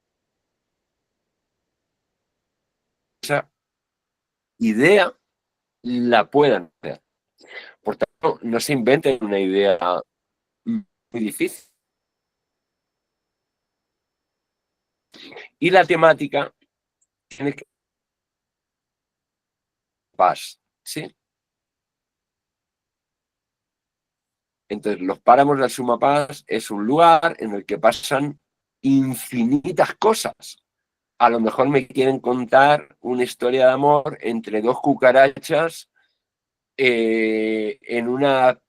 Esa idea la puedan hacer. Por tanto, no se inventen una idea muy difícil. Y la temática tiene que paz, ¿sí? Entonces, los páramos del Sumapaz es un lugar en el que pasan infinitas cosas. A lo mejor me quieren contar una historia de amor entre dos cucarachas encima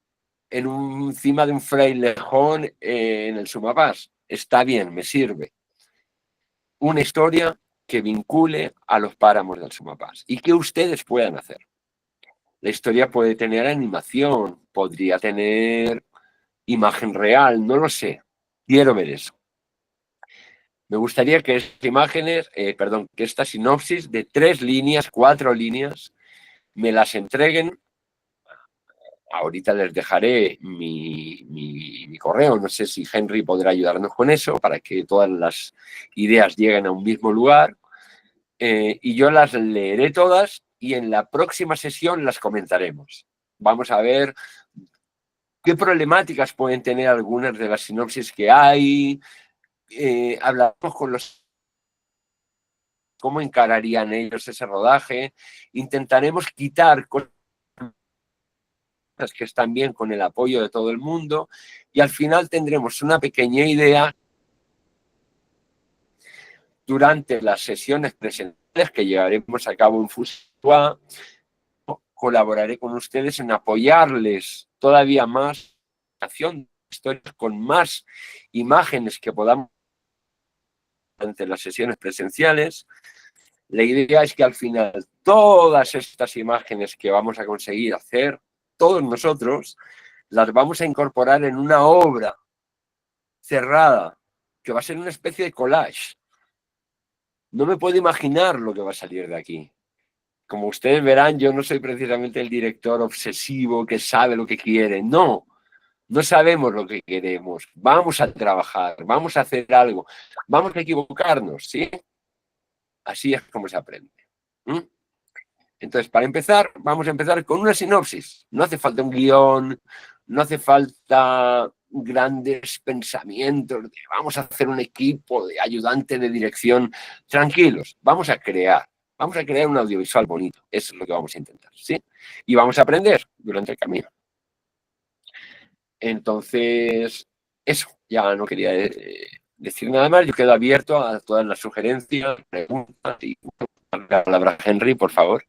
de un frailejón en el Sumapaz. Está bien, me sirve. Una historia que vincule a los páramos del Sumapaz y que ustedes puedan hacer. La historia puede tener animación, podría tener imagen real, no lo sé. Quiero ver eso. Me gustaría que que esta sinopsis de 3 líneas, 4 líneas, me las entreguen. Ahorita les dejaré mi correo, no sé si Henry podrá ayudarnos con eso, para que todas las ideas lleguen a un mismo lugar. Y yo las leeré todas y en la próxima sesión las comentaremos. Vamos a ver qué problemáticas pueden tener algunas de las sinopsis que hay. Hablamos con cómo encararían ellos ese rodaje. Intentaremos quitar cosas que están bien con el apoyo de todo el mundo y al final tendremos una pequeña idea durante las sesiones presenciales que llevaremos a cabo en Fusua. Colaboraré con ustedes en apoyarles todavía más de historias con más imágenes que podamos durante las sesiones presenciales. La idea es que al final todas estas imágenes que vamos a conseguir hacer, todos nosotros, las vamos a incorporar en una obra cerrada, que va a ser una especie de collage. No me puedo imaginar lo que va a salir de aquí. Como ustedes verán, yo no soy precisamente el director obsesivo que sabe lo que quiere. No, no sabemos lo que queremos. Vamos a trabajar, vamos a hacer algo, vamos a equivocarnos, ¿sí? Así es como se aprende. ¿Mm? Entonces, para empezar, vamos a empezar con una sinopsis. No hace falta un guión, no hace falta grandes pensamientos de vamos a hacer un equipo de ayudante de dirección. Tranquilos, vamos a crear un audiovisual bonito. Eso es lo que vamos a intentar, ¿sí? Y vamos a aprender durante el camino. Entonces, eso, ya no quería decir nada más. Yo quedo abierto a todas las sugerencias, preguntas y la palabra Henry, por favor.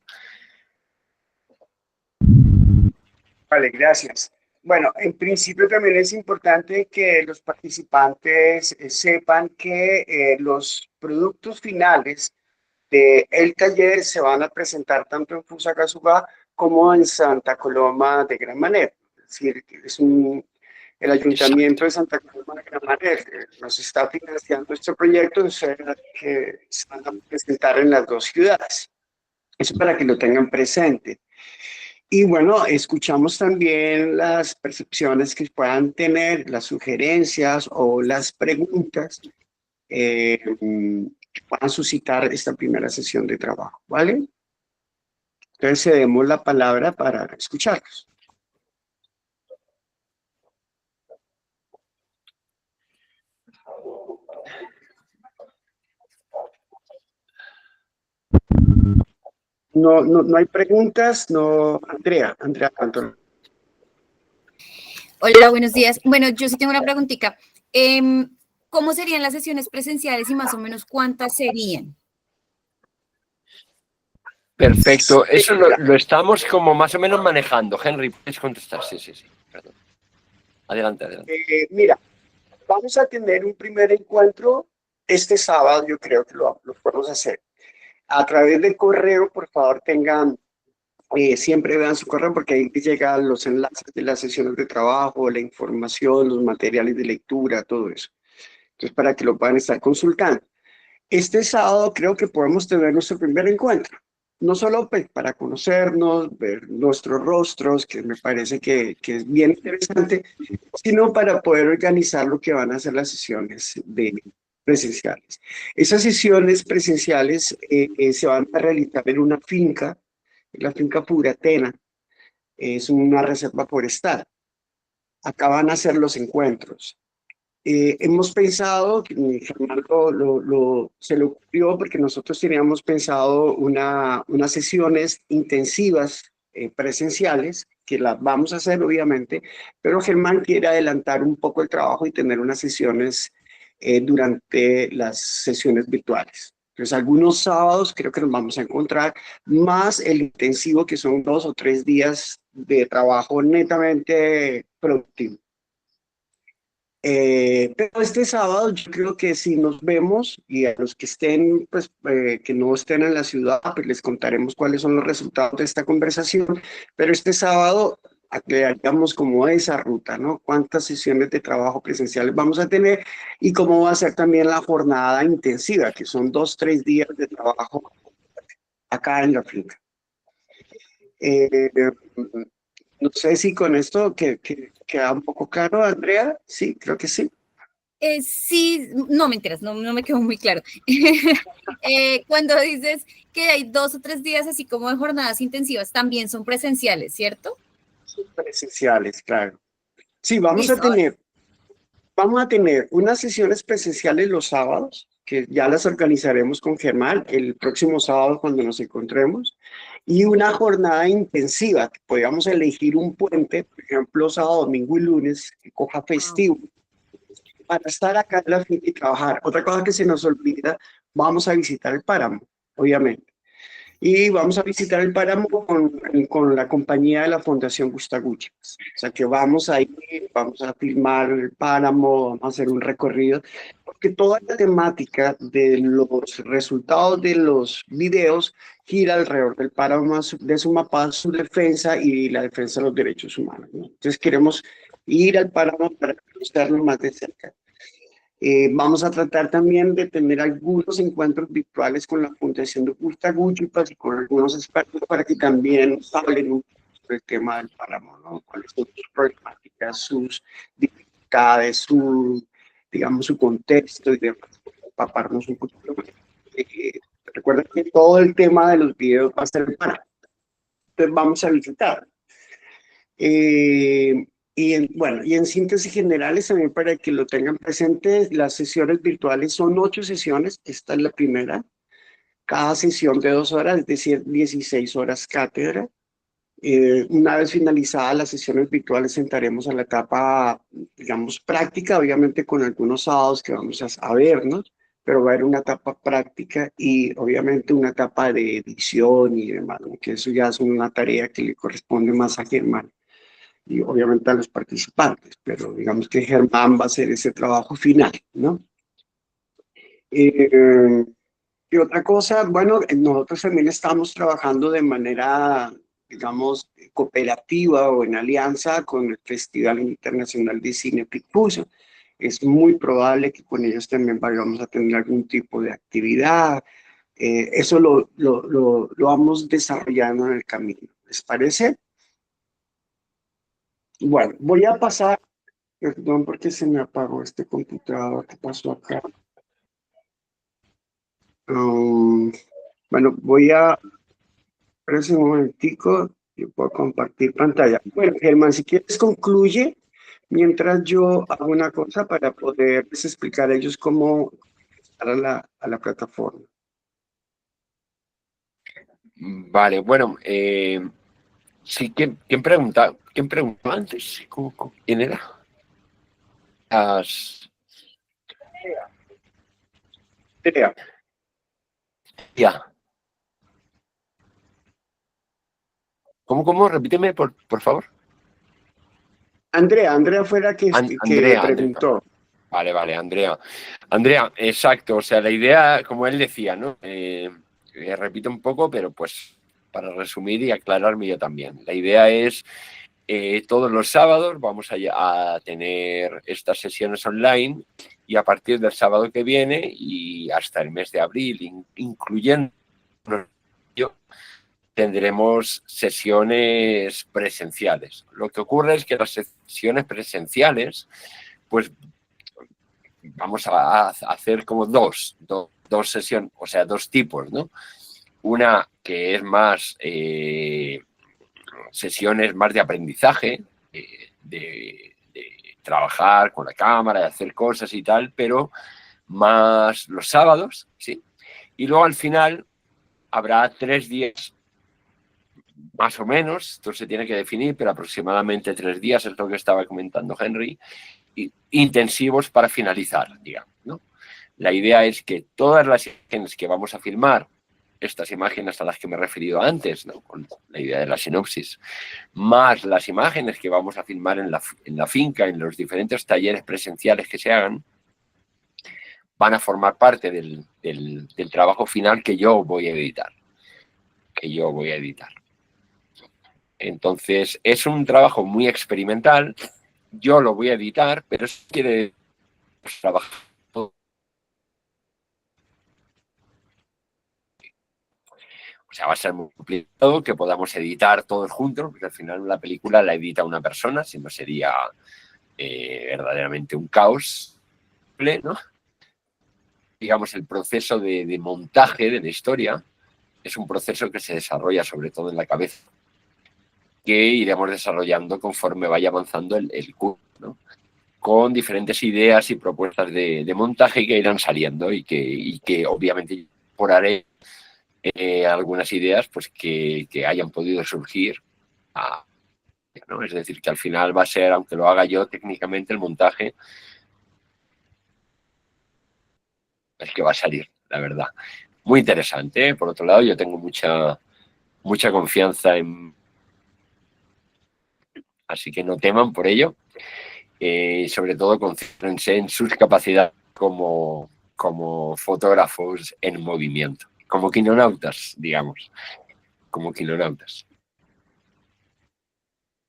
Vale, gracias. Bueno, en principio también es importante que los participantes sepan que los productos finales del taller se van a presentar tanto en Fusagasugá como en Santa Coloma de Gramanet. Es decir, que el Ayuntamiento de Santa Coloma de Gramanet nos está financiando este proyecto, o sea, que se van a presentar en las dos ciudades. Eso para que lo tengan presente. Y bueno, escuchamos también las percepciones que puedan tener, las sugerencias o las preguntas que puedan suscitar esta primera sesión de trabajo, ¿vale? Entonces cedemos la palabra para escucharlos. No hay preguntas, no, Andrea, Antonio. Hola, buenos días. Bueno, yo sí tengo una preguntita. ¿Cómo serían las sesiones presenciales y más o menos cuántas serían? Perfecto, eso lo estamos como más o menos manejando. Henry, ¿puedes contestar? Sí, perdón. Adelante. Mira, vamos a tener un primer encuentro este sábado, yo creo que lo podemos hacer. A través del correo, por favor, siempre vean su correo porque ahí llegan los enlaces de las sesiones de trabajo, la información, los materiales de lectura, todo eso. Entonces, para que lo puedan estar consultando. Este sábado creo que podemos tener nuestro primer encuentro. No solo pues, para conocernos, ver nuestros rostros, que me parece que es bien interesante, sino para poder organizar lo que van a ser las sesiones presenciales. Esas sesiones presenciales se van a realizar en una finca, la finca Puratena, es una reserva forestal. Acá van a ser los encuentros. Hemos pensado, Germán se le ocurrió porque nosotros teníamos pensado unas sesiones intensivas presenciales, que las vamos a hacer obviamente, pero Germán quiere adelantar un poco el trabajo y tener unas sesiones durante las sesiones virtuales. Entonces, algunos sábados creo que nos vamos a encontrar, más el intensivo, que son 2 o 3 días de trabajo netamente productivo. Pero este sábado yo creo que si nos vemos, y a los que estén, pues que no estén en la ciudad, pues les contaremos cuáles son los resultados de esta conversación, pero este sábado aclaramos como esa ruta, ¿no? Cuántas sesiones de trabajo presenciales vamos a tener y cómo va a ser también la jornada intensiva, que son 2, 3 días de trabajo acá en la finca. No sé si con esto queda un poco claro, Andrea. Sí, creo que sí. Sí, no mentiras, no me quedó muy claro. Cuando dices que hay 2 o 3 días así como de jornadas intensivas, también son presenciales, ¿cierto? Son presenciales, claro. Sí, vamos Listo. a tener unas sesiones presenciales los sábados, que ya las organizaremos con Germán el próximo sábado cuando nos encontremos, y una jornada intensiva, que podríamos elegir un puente, por ejemplo, sábado, domingo y lunes, que coja festivo, para estar acá en la finca y trabajar. Otra cosa que se nos olvida, vamos a visitar el páramo, obviamente. Y vamos a visitar el páramo con la compañía de la Fundación Gustaguchi. O sea que vamos a ir, vamos a filmar el páramo, vamos a hacer un recorrido, porque toda la temática de los resultados de los videos gira alrededor del páramo, de Sumapaz, su defensa y la defensa de los derechos humanos, ¿no? Entonces queremos ir al páramo para conocerlo más de cerca. Vamos a tratar también de tener algunos encuentros virtuales con la Fundación de Gustaguchi y con algunos expertos para que también hablen un poco sobre el tema del páramo, ¿no? Cuáles son sus problemáticas, sus dificultades, digamos, su contexto y demás, empaparnos un poquito más. Recuerden que todo el tema de los videos va a ser el páramo. Entonces vamos a visitar. Y en síntesis generales, también para que lo tengan presente, las sesiones virtuales son 8 sesiones, esta es la primera, cada sesión de 2 horas, es decir, 16 horas cátedra. Una vez finalizadas las sesiones virtuales, entraremos a la etapa, digamos, práctica, obviamente con algunos sábados que vamos a vernos, pero va a haber una etapa práctica y obviamente una etapa de edición y demás, ¿no? Que eso ya es una tarea que le corresponde más a Germán. y obviamente a los participantes, pero digamos que Germán va a hacer ese trabajo final, ¿no? Y otra cosa, bueno, nosotros también estamos trabajando de manera, digamos, cooperativa o en alianza con el Festival Internacional de Cine Picpuso. Es muy probable que con ellos también vayamos a tener algún tipo de actividad. Eso lo vamos desarrollando en el camino. ¿Les parece? Bueno, voy a pasar, perdón porque se me apagó este computador. ¿Qué pasó acá? Bueno, voy a, espérense un momentico, yo puedo compartir pantalla. Bueno, Germán, si quieres concluye mientras yo hago una cosa para poderles explicar a ellos cómo entrar a la plataforma. Vale, bueno, sí, ¿quién preguntó antes? ¿Quién era? Las... Andrea, Ya. ¿Cómo? Repíteme, por favor. Andrea fue la que Andrea. preguntó. Vale, Andrea. Andrea, exacto. O sea, la idea, como él decía, ¿no? Repito un poco, pero pues para resumir y aclararme yo también. La idea es, todos los sábados vamos a tener estas sesiones online y a partir del sábado que viene y hasta el mes de abril, incluyendo yo, tendremos sesiones presenciales. Lo que ocurre es que las sesiones presenciales, pues vamos a hacer como dos sesiones, o sea, dos tipos, ¿no? Una que es más sesiones más de aprendizaje, de trabajar con la cámara, de hacer cosas y tal, pero más los sábados, ¿sí? Y luego al final habrá 3 días más o menos, esto se tiene que definir, pero aproximadamente 3 días es lo que estaba comentando Henry, intensivos para finalizar, digamos, ¿no? La idea es que todas las imágenes que vamos a filmar, estas imágenes a las que me he referido antes, ¿no? Con la idea de la sinopsis, más las imágenes que vamos a filmar en la finca, en los diferentes talleres presenciales que se hagan, van a formar parte del trabajo final que yo voy a editar. Entonces, es un trabajo muy experimental, yo lo voy a editar, pero eso quiere decir trabajar. O sea, va a ser muy complicado que podamos editar todos juntos, porque al final la película la edita una persona, si no sería verdaderamente un caos, ¿no? Digamos, el proceso de montaje de la historia es un proceso que se desarrolla sobre todo en la cabeza, que iremos desarrollando conforme vaya avanzando el curso, ¿no? Con diferentes ideas y propuestas de montaje que irán saliendo y que obviamente incorporaré algunas ideas pues que hayan podido surgir, ¿no? Es decir, que al final va a ser, aunque lo haga yo técnicamente, el montaje es que va a salir, la verdad. Muy interesante, ¿eh? Por otro lado, yo tengo mucha confianza así que no teman por ello. Sobre todo concéntrense en sus capacidades como fotógrafos en movimiento, como quinonautas, digamos, como quinonautas.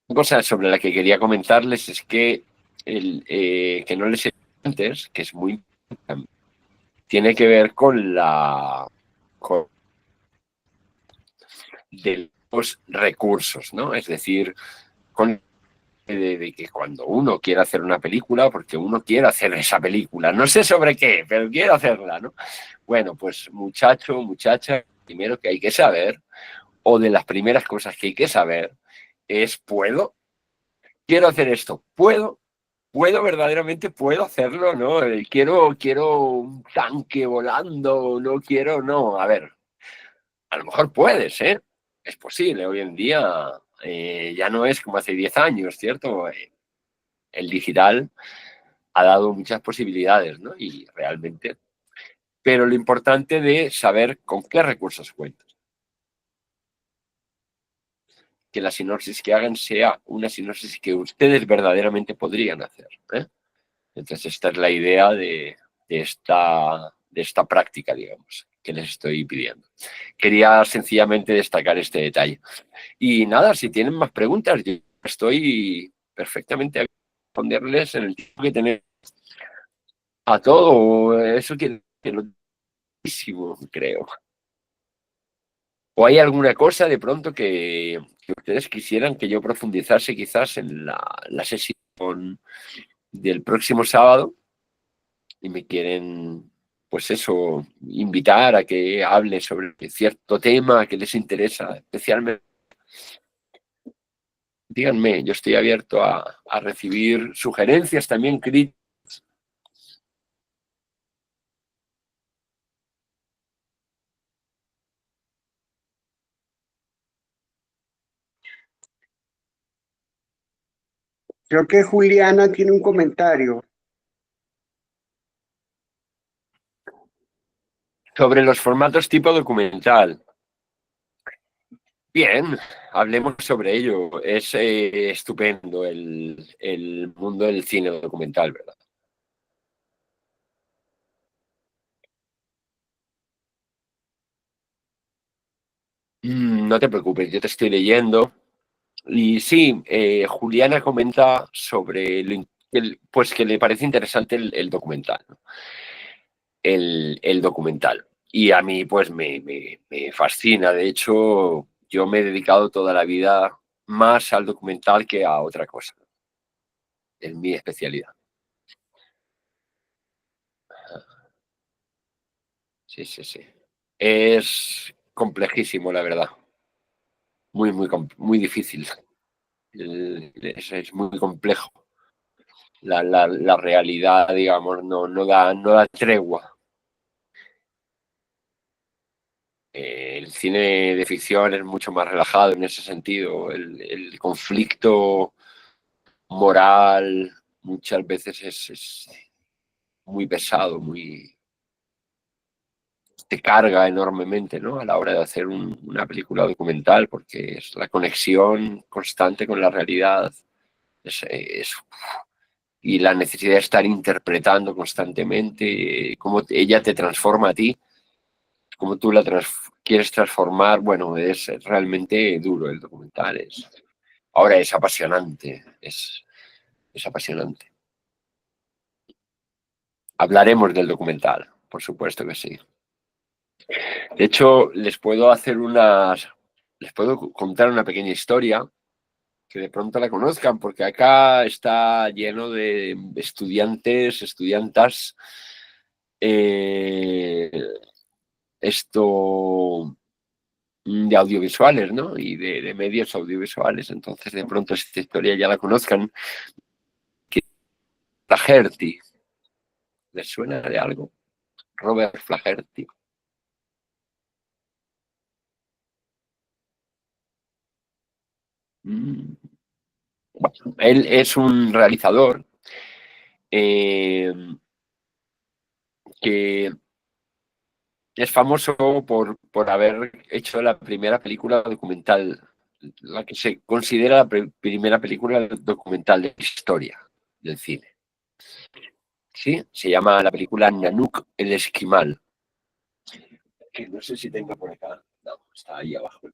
Una cosa sobre la que quería comentarles es que que no les he dicho antes, que es muy importante, tiene que ver con de los recursos, ¿no? Es decir, con de que cuando uno quiere hacer una película, porque uno quiere hacer esa película, no sé sobre qué, pero quiere hacerla, ¿no? Bueno, pues muchacho, muchacha, primero que hay que saber, o de las primeras cosas que hay que saber, es ¿puedo? Quiero hacer esto, ¿puedo? Verdaderamente puedo hacerlo, ¿no? Quiero un tanque volando, no quiero, no, a ver, a lo mejor puedes, ¿eh? Es posible, hoy en día ya no es como hace 10 años, ¿cierto? El digital ha dado muchas posibilidades, ¿no? Y realmente, pero lo importante de saber con qué recursos cuentas. que la sinopsis que hagan sea una sinopsis que ustedes verdaderamente podrían hacer, ¿eh? Entonces esta es la idea de esta práctica, digamos, que les estoy pidiendo. Quería sencillamente destacar este detalle. Y nada, si tienen más preguntas, yo estoy perfectamente a responderles en el tiempo que tenemos a todo. Eso que lo creo. ¿O hay alguna cosa de pronto que ustedes quisieran que yo profundizase quizás en la sesión del próximo sábado y me quieren, pues eso, invitar a que hable sobre cierto tema que les interesa especialmente? Díganme, yo estoy abierto a recibir sugerencias, también críticas. Creo que Juliana tiene un comentario. Sobre los formatos tipo documental. Bien, hablemos sobre ello. Es estupendo el mundo del cine documental, ¿verdad? No te preocupes, yo te estoy leyendo. Y sí, Juliana comenta sobre pues que le parece interesante el documental, ¿no? El documental. Y a mí pues me fascina. De hecho, yo me he dedicado toda la vida más al documental que a otra cosa. Es mi especialidad. Sí, sí, sí. Es complejísimo, la verdad. Muy difícil. Es muy complejo. La realidad, digamos, no da tregua. El cine de ficción es mucho más relajado en ese sentido. El conflicto moral muchas veces es muy pesado, te carga enormemente, ¿no? A la hora de hacer una película documental, porque es la conexión constante con la realidad. Y la necesidad de estar interpretando constantemente cómo ella te transforma a ti, cómo tú quieres transformar. Bueno, es realmente duro el documental. Ahora es apasionante, es apasionante. Hablaremos del documental, por supuesto que sí. De hecho, les puedo contar una pequeña historia que de pronto la conozcan, porque acá está lleno de estudiantas, de audiovisuales, ¿no? Y de medios audiovisuales. Entonces, de pronto esta historia ya la conozcan. Flaherty, ¿les suena de algo? Robert Flaherty. Bueno, él es un realizador que es famoso por haber hecho la primera película documental, la que se considera la primera película documental de la historia del cine. Sí, se llama la película Nanook el Esquimal. Que no sé si tengo por acá. No, está ahí abajo.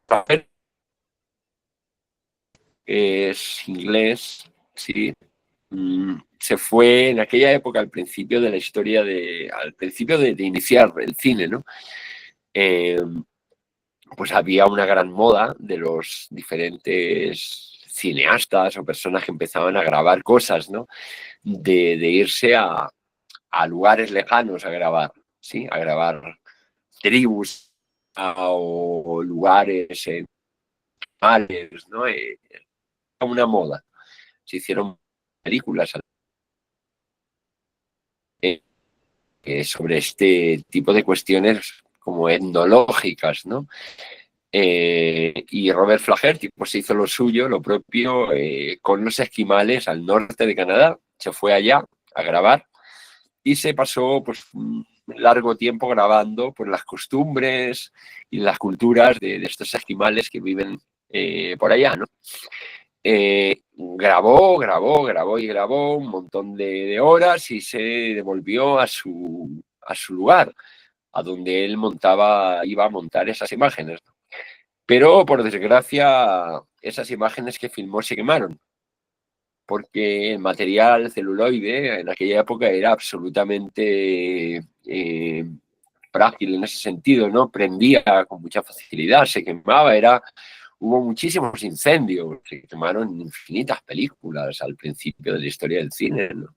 Rafael es inglés, sí. Se fue en aquella época, al principio de la historia, al principio de iniciar el cine, ¿no? Pues había una gran moda de los diferentes cineastas o personas que empezaban a grabar cosas, ¿no? De irse a lugares lejanos a grabar, ¿sí? A grabar tribus o lugares animales, ¿no? Una moda. Se hicieron películas sobre este tipo de cuestiones como etnológicas, ¿no? Y Robert Flaherty pues hizo lo suyo, lo propio, con los esquimales al norte de Canadá. Se fue allá a grabar y se pasó pues largo tiempo grabando pues, las costumbres y las culturas de estos esquimales que viven por allá, ¿no? Grabó un montón de horas y se devolvió a su lugar, a donde él iba a montar esas imágenes. Pero, por desgracia, esas imágenes que filmó se quemaron, porque el material celuloide en aquella época era absolutamente frágil en ese sentido, ¿no? Prendía con mucha facilidad, se quemaba, hubo muchísimos incendios, se quemaron infinitas películas al principio de la historia del cine, ¿no?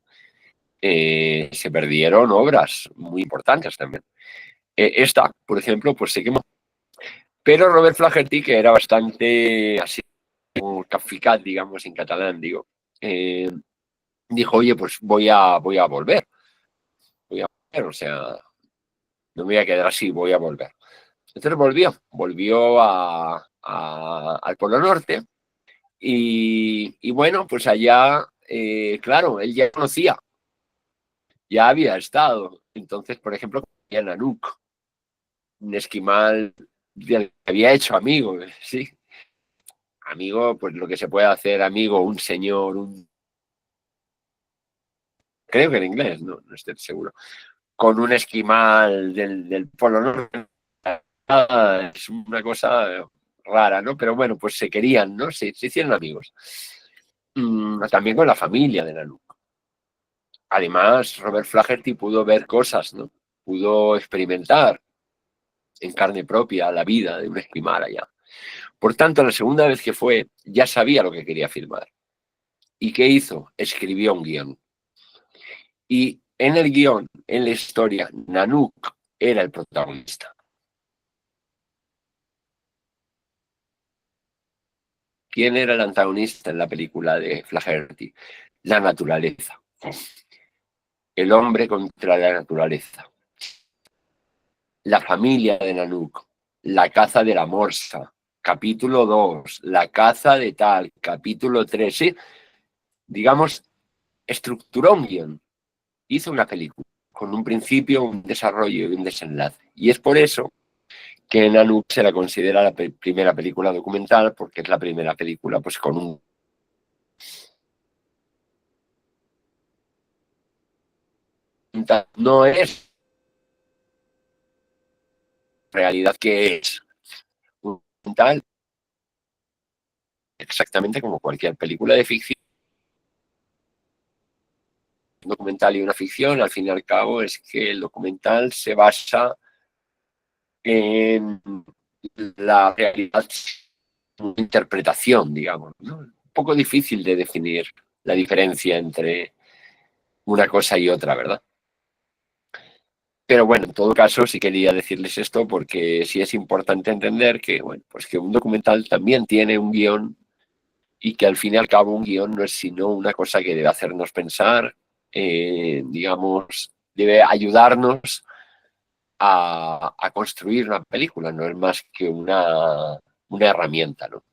Se perdieron obras muy importantes también. Esta, por ejemplo, pues se quemó. Pero Robert Flaherty, que era bastante así, como Kafka, digamos, en catalán, digo, dijo, oye, pues voy a volver. Voy a volver, o sea, no me voy a quedar así, voy a volver. Entonces volvió al Polo Norte y bueno, pues allá, claro, él ya conocía, ya había estado. Entonces, por ejemplo, en Nanook, un esquimal del que había hecho amigo, sí. Amigo, pues lo que se puede hacer amigo, un señor, creo que en inglés, no estoy seguro, con un esquimal del Polo Norte. Es una cosa rara, ¿no? Pero bueno, pues se querían, ¿no? Se hicieron amigos. También con la familia de Nanook. Además, Robert Flaherty pudo ver cosas, ¿no? Pudo experimentar en carne propia la vida de un esquimal allá. Por tanto, la segunda vez que fue, ya sabía lo que quería filmar. ¿Y qué hizo? Escribió un guión. Y en el guión, en la historia, Nanook era el protagonista. ¿Quién era el antagonista en la película de Flaherty? La naturaleza. El hombre contra la naturaleza. La familia de Nanook. La caza de la morsa. Capítulo 2. La caza de tal. Capítulo 3. Sí, digamos, estructuró un guión. Hizo una película con un principio, un desarrollo y un desenlace. Y es por eso que Nanook se la considera la primera película documental, porque es la primera película pues con un... No es realidad que es un documental exactamente como cualquier película de ficción. Un documental y una ficción, al fin y al cabo, es que el documental se basa en la realidad, una interpretación, digamos, ¿no? Un poco difícil de definir la diferencia entre una cosa y otra, ¿verdad? Pero bueno, en todo caso, sí quería decirles esto porque sí es importante entender que, bueno, pues que un documental también tiene un guión y que al fin y al cabo un guión no es sino una cosa que debe hacernos pensar, digamos, debe ayudarnos a construir una película, no es más que una herramienta, ¿no?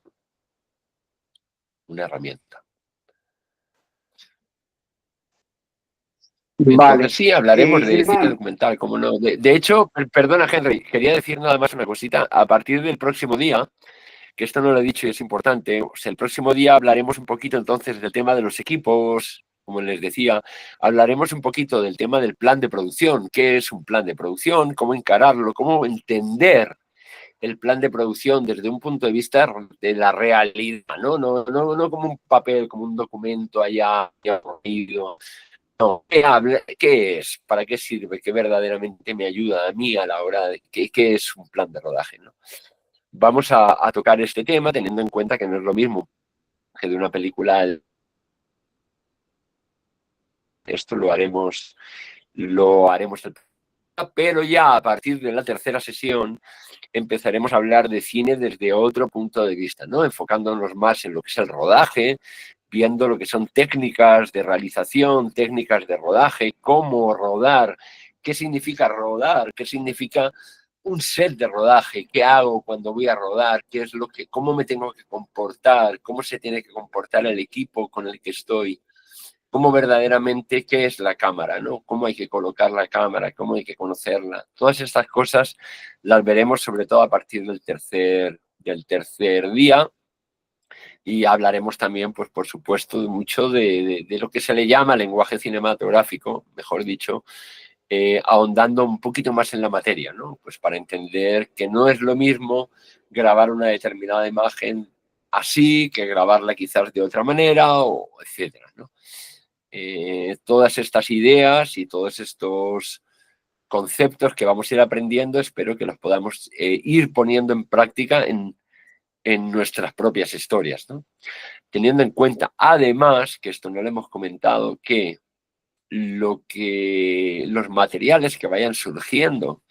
Una herramienta. Vale. Entonces sí, hablaremos de cine Germán, documental, cómo no. De hecho, perdona Henry, quería decir nada más una cosita. A partir del próximo día, que esto no lo he dicho y es importante, o sea, el próximo día hablaremos un poquito entonces del tema de los equipos, como les decía, hablaremos un poquito del tema del plan de producción, qué es un plan de producción, cómo encararlo, cómo entender el plan de producción desde un punto de vista de la realidad, no como un papel, como un documento allá aburrido. No, ¿qué es? ¿Para qué sirve? ¿Qué verdaderamente me ayuda a mí a la hora de qué es un plan de rodaje, ¿no? Vamos a tocar este tema teniendo en cuenta que no es lo mismo que de una película. Esto lo haremos pero ya a partir de la tercera sesión empezaremos a hablar de cine desde otro punto de vista, ¿no? Enfocándonos más en lo que es el rodaje, viendo lo que son técnicas de realización, técnicas de rodaje, cómo rodar, qué significa rodar, qué significa un set de rodaje, qué hago cuando voy a rodar, qué es cómo me tengo que comportar, cómo se tiene que comportar el equipo con el que estoy cómo verdaderamente qué es la cámara, ¿no? Cómo hay que colocar la cámara, cómo hay que conocerla. Todas estas cosas las veremos sobre todo a partir del tercer día. Y hablaremos también, pues por supuesto, mucho de lo que se le llama lenguaje cinematográfico, mejor dicho, ahondando un poquito más en la materia, ¿no? Pues para entender que no es lo mismo grabar una determinada imagen así que grabarla quizás de otra manera, o etcétera, ¿no? Todas estas ideas y todos estos conceptos que vamos a ir aprendiendo, espero que los podamos ir poniendo en práctica en nuestras propias historias, ¿no? Teniendo en cuenta, además, que esto no lo hemos comentado, que los materiales que vayan surgiendo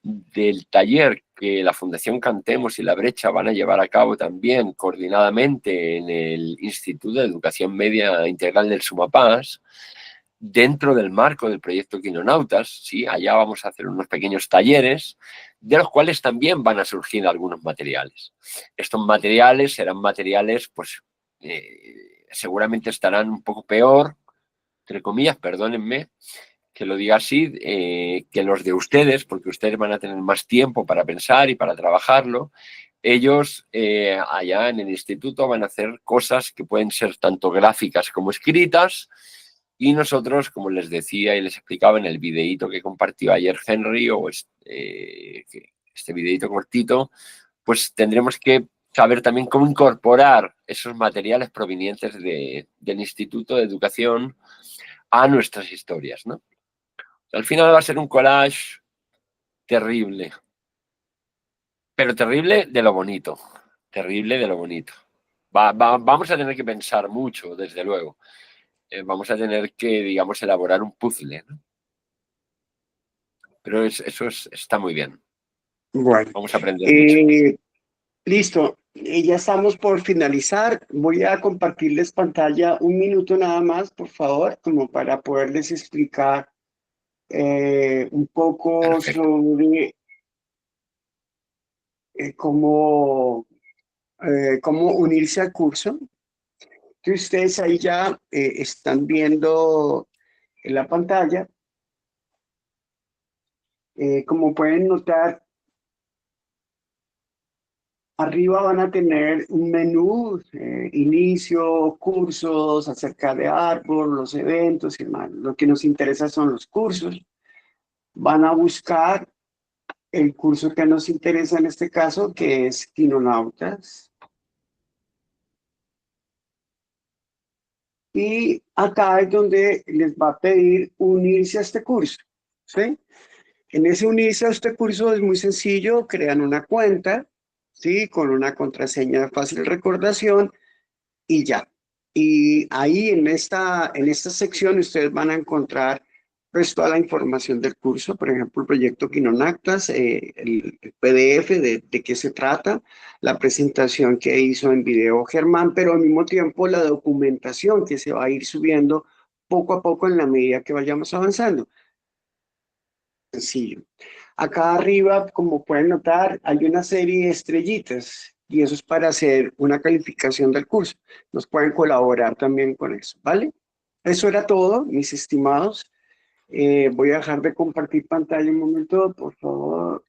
del taller que la Fundación Cantemos y La Brecha van a llevar a cabo también coordinadamente en el Instituto de Educación Media Integral del Sumapaz, dentro del marco del proyecto Quinonautas, ¿sí? Allá vamos a hacer unos pequeños talleres, de los cuales también van a surgir algunos materiales. Estos materiales serán materiales, pues, seguramente estarán un poco peor, entre comillas, perdónenme que lo diga así, que los de ustedes, porque ustedes van a tener más tiempo para pensar y para trabajarlo. Ellos allá en el instituto van a hacer cosas que pueden ser tanto gráficas como escritas, y nosotros, como les decía y les explicaba en el videíto que compartió ayer Henry, o este videíto cortito, pues tendremos que saber también cómo incorporar esos materiales provenientes del Instituto de Educación a nuestras historias, ¿no? Al final va a ser un collage terrible, pero terrible de lo bonito, terrible de lo bonito. Vamos a tener que pensar mucho, desde luego. Vamos a tener que, digamos, elaborar un puzzle, ¿no? Pero está muy bien. Bueno, Vamos a aprender mucho. Listo. Ya estamos por finalizar. Voy a compartirles pantalla un minuto nada más, por favor, como para poderles explicar un poco Perfecto. sobre cómo unirse al curso. Que ustedes ahí ya están viendo en la pantalla. Como pueden notar, arriba van a tener un menú, inicio, cursos, acerca de árbol, los eventos y demás. Lo que nos interesa son los cursos. Van a buscar el curso que nos interesa en este caso, que es Quinonautas. Y acá es donde les va a pedir unirse a este curso, ¿sí? En ese unirse a este curso es muy sencillo, crean una cuenta, ¿sí? Con una contraseña de fácil recordación y ya. Y ahí en esta sección ustedes van a encontrar pues toda la información del curso, por ejemplo, el proyecto Quinonautas, el PDF de qué se trata, la presentación que hizo en video Germán, pero al mismo tiempo la documentación que se va a ir subiendo poco a poco en la medida que vayamos avanzando. Sencillo. Acá arriba, como pueden notar, hay una serie de estrellitas y eso es para hacer una calificación del curso. Nos pueden colaborar también con eso, ¿vale? Eso era todo, mis estimados. Voy a dejar de compartir pantalla un momento, por favor,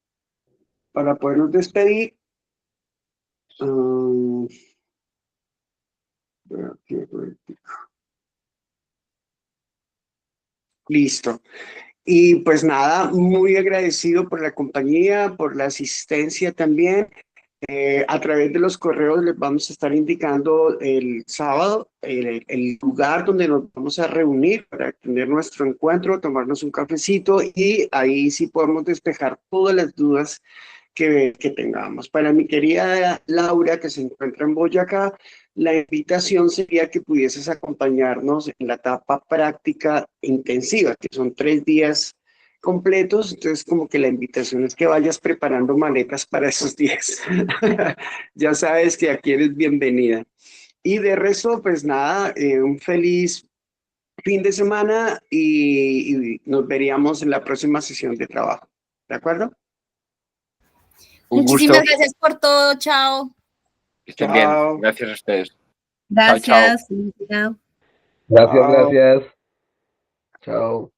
para podernos despedir. Listo. Y pues nada, muy agradecido por la compañía, por la asistencia también. A través de los correos les vamos a estar indicando el sábado el lugar donde nos vamos a reunir para tener nuestro encuentro, tomarnos un cafecito y ahí sí podemos despejar todas las dudas que tengamos. Para mi querida Laura, que se encuentra en Boyacá, la invitación sería que pudieses acompañarnos en la etapa práctica intensiva, que son 3 días completos. Entonces como que la invitación es que vayas preparando maletas para esos días. Ya sabes que aquí eres bienvenida. Y de resto, pues nada, un feliz fin de semana y nos veríamos en la próxima sesión de trabajo. ¿De acuerdo? Un Muchísimas gusto. gracias por todo. Chao. Que estén bien. Gracias a ustedes. Gracias. Chao, chao. Chao. Gracias, Chao. gracias. Chao.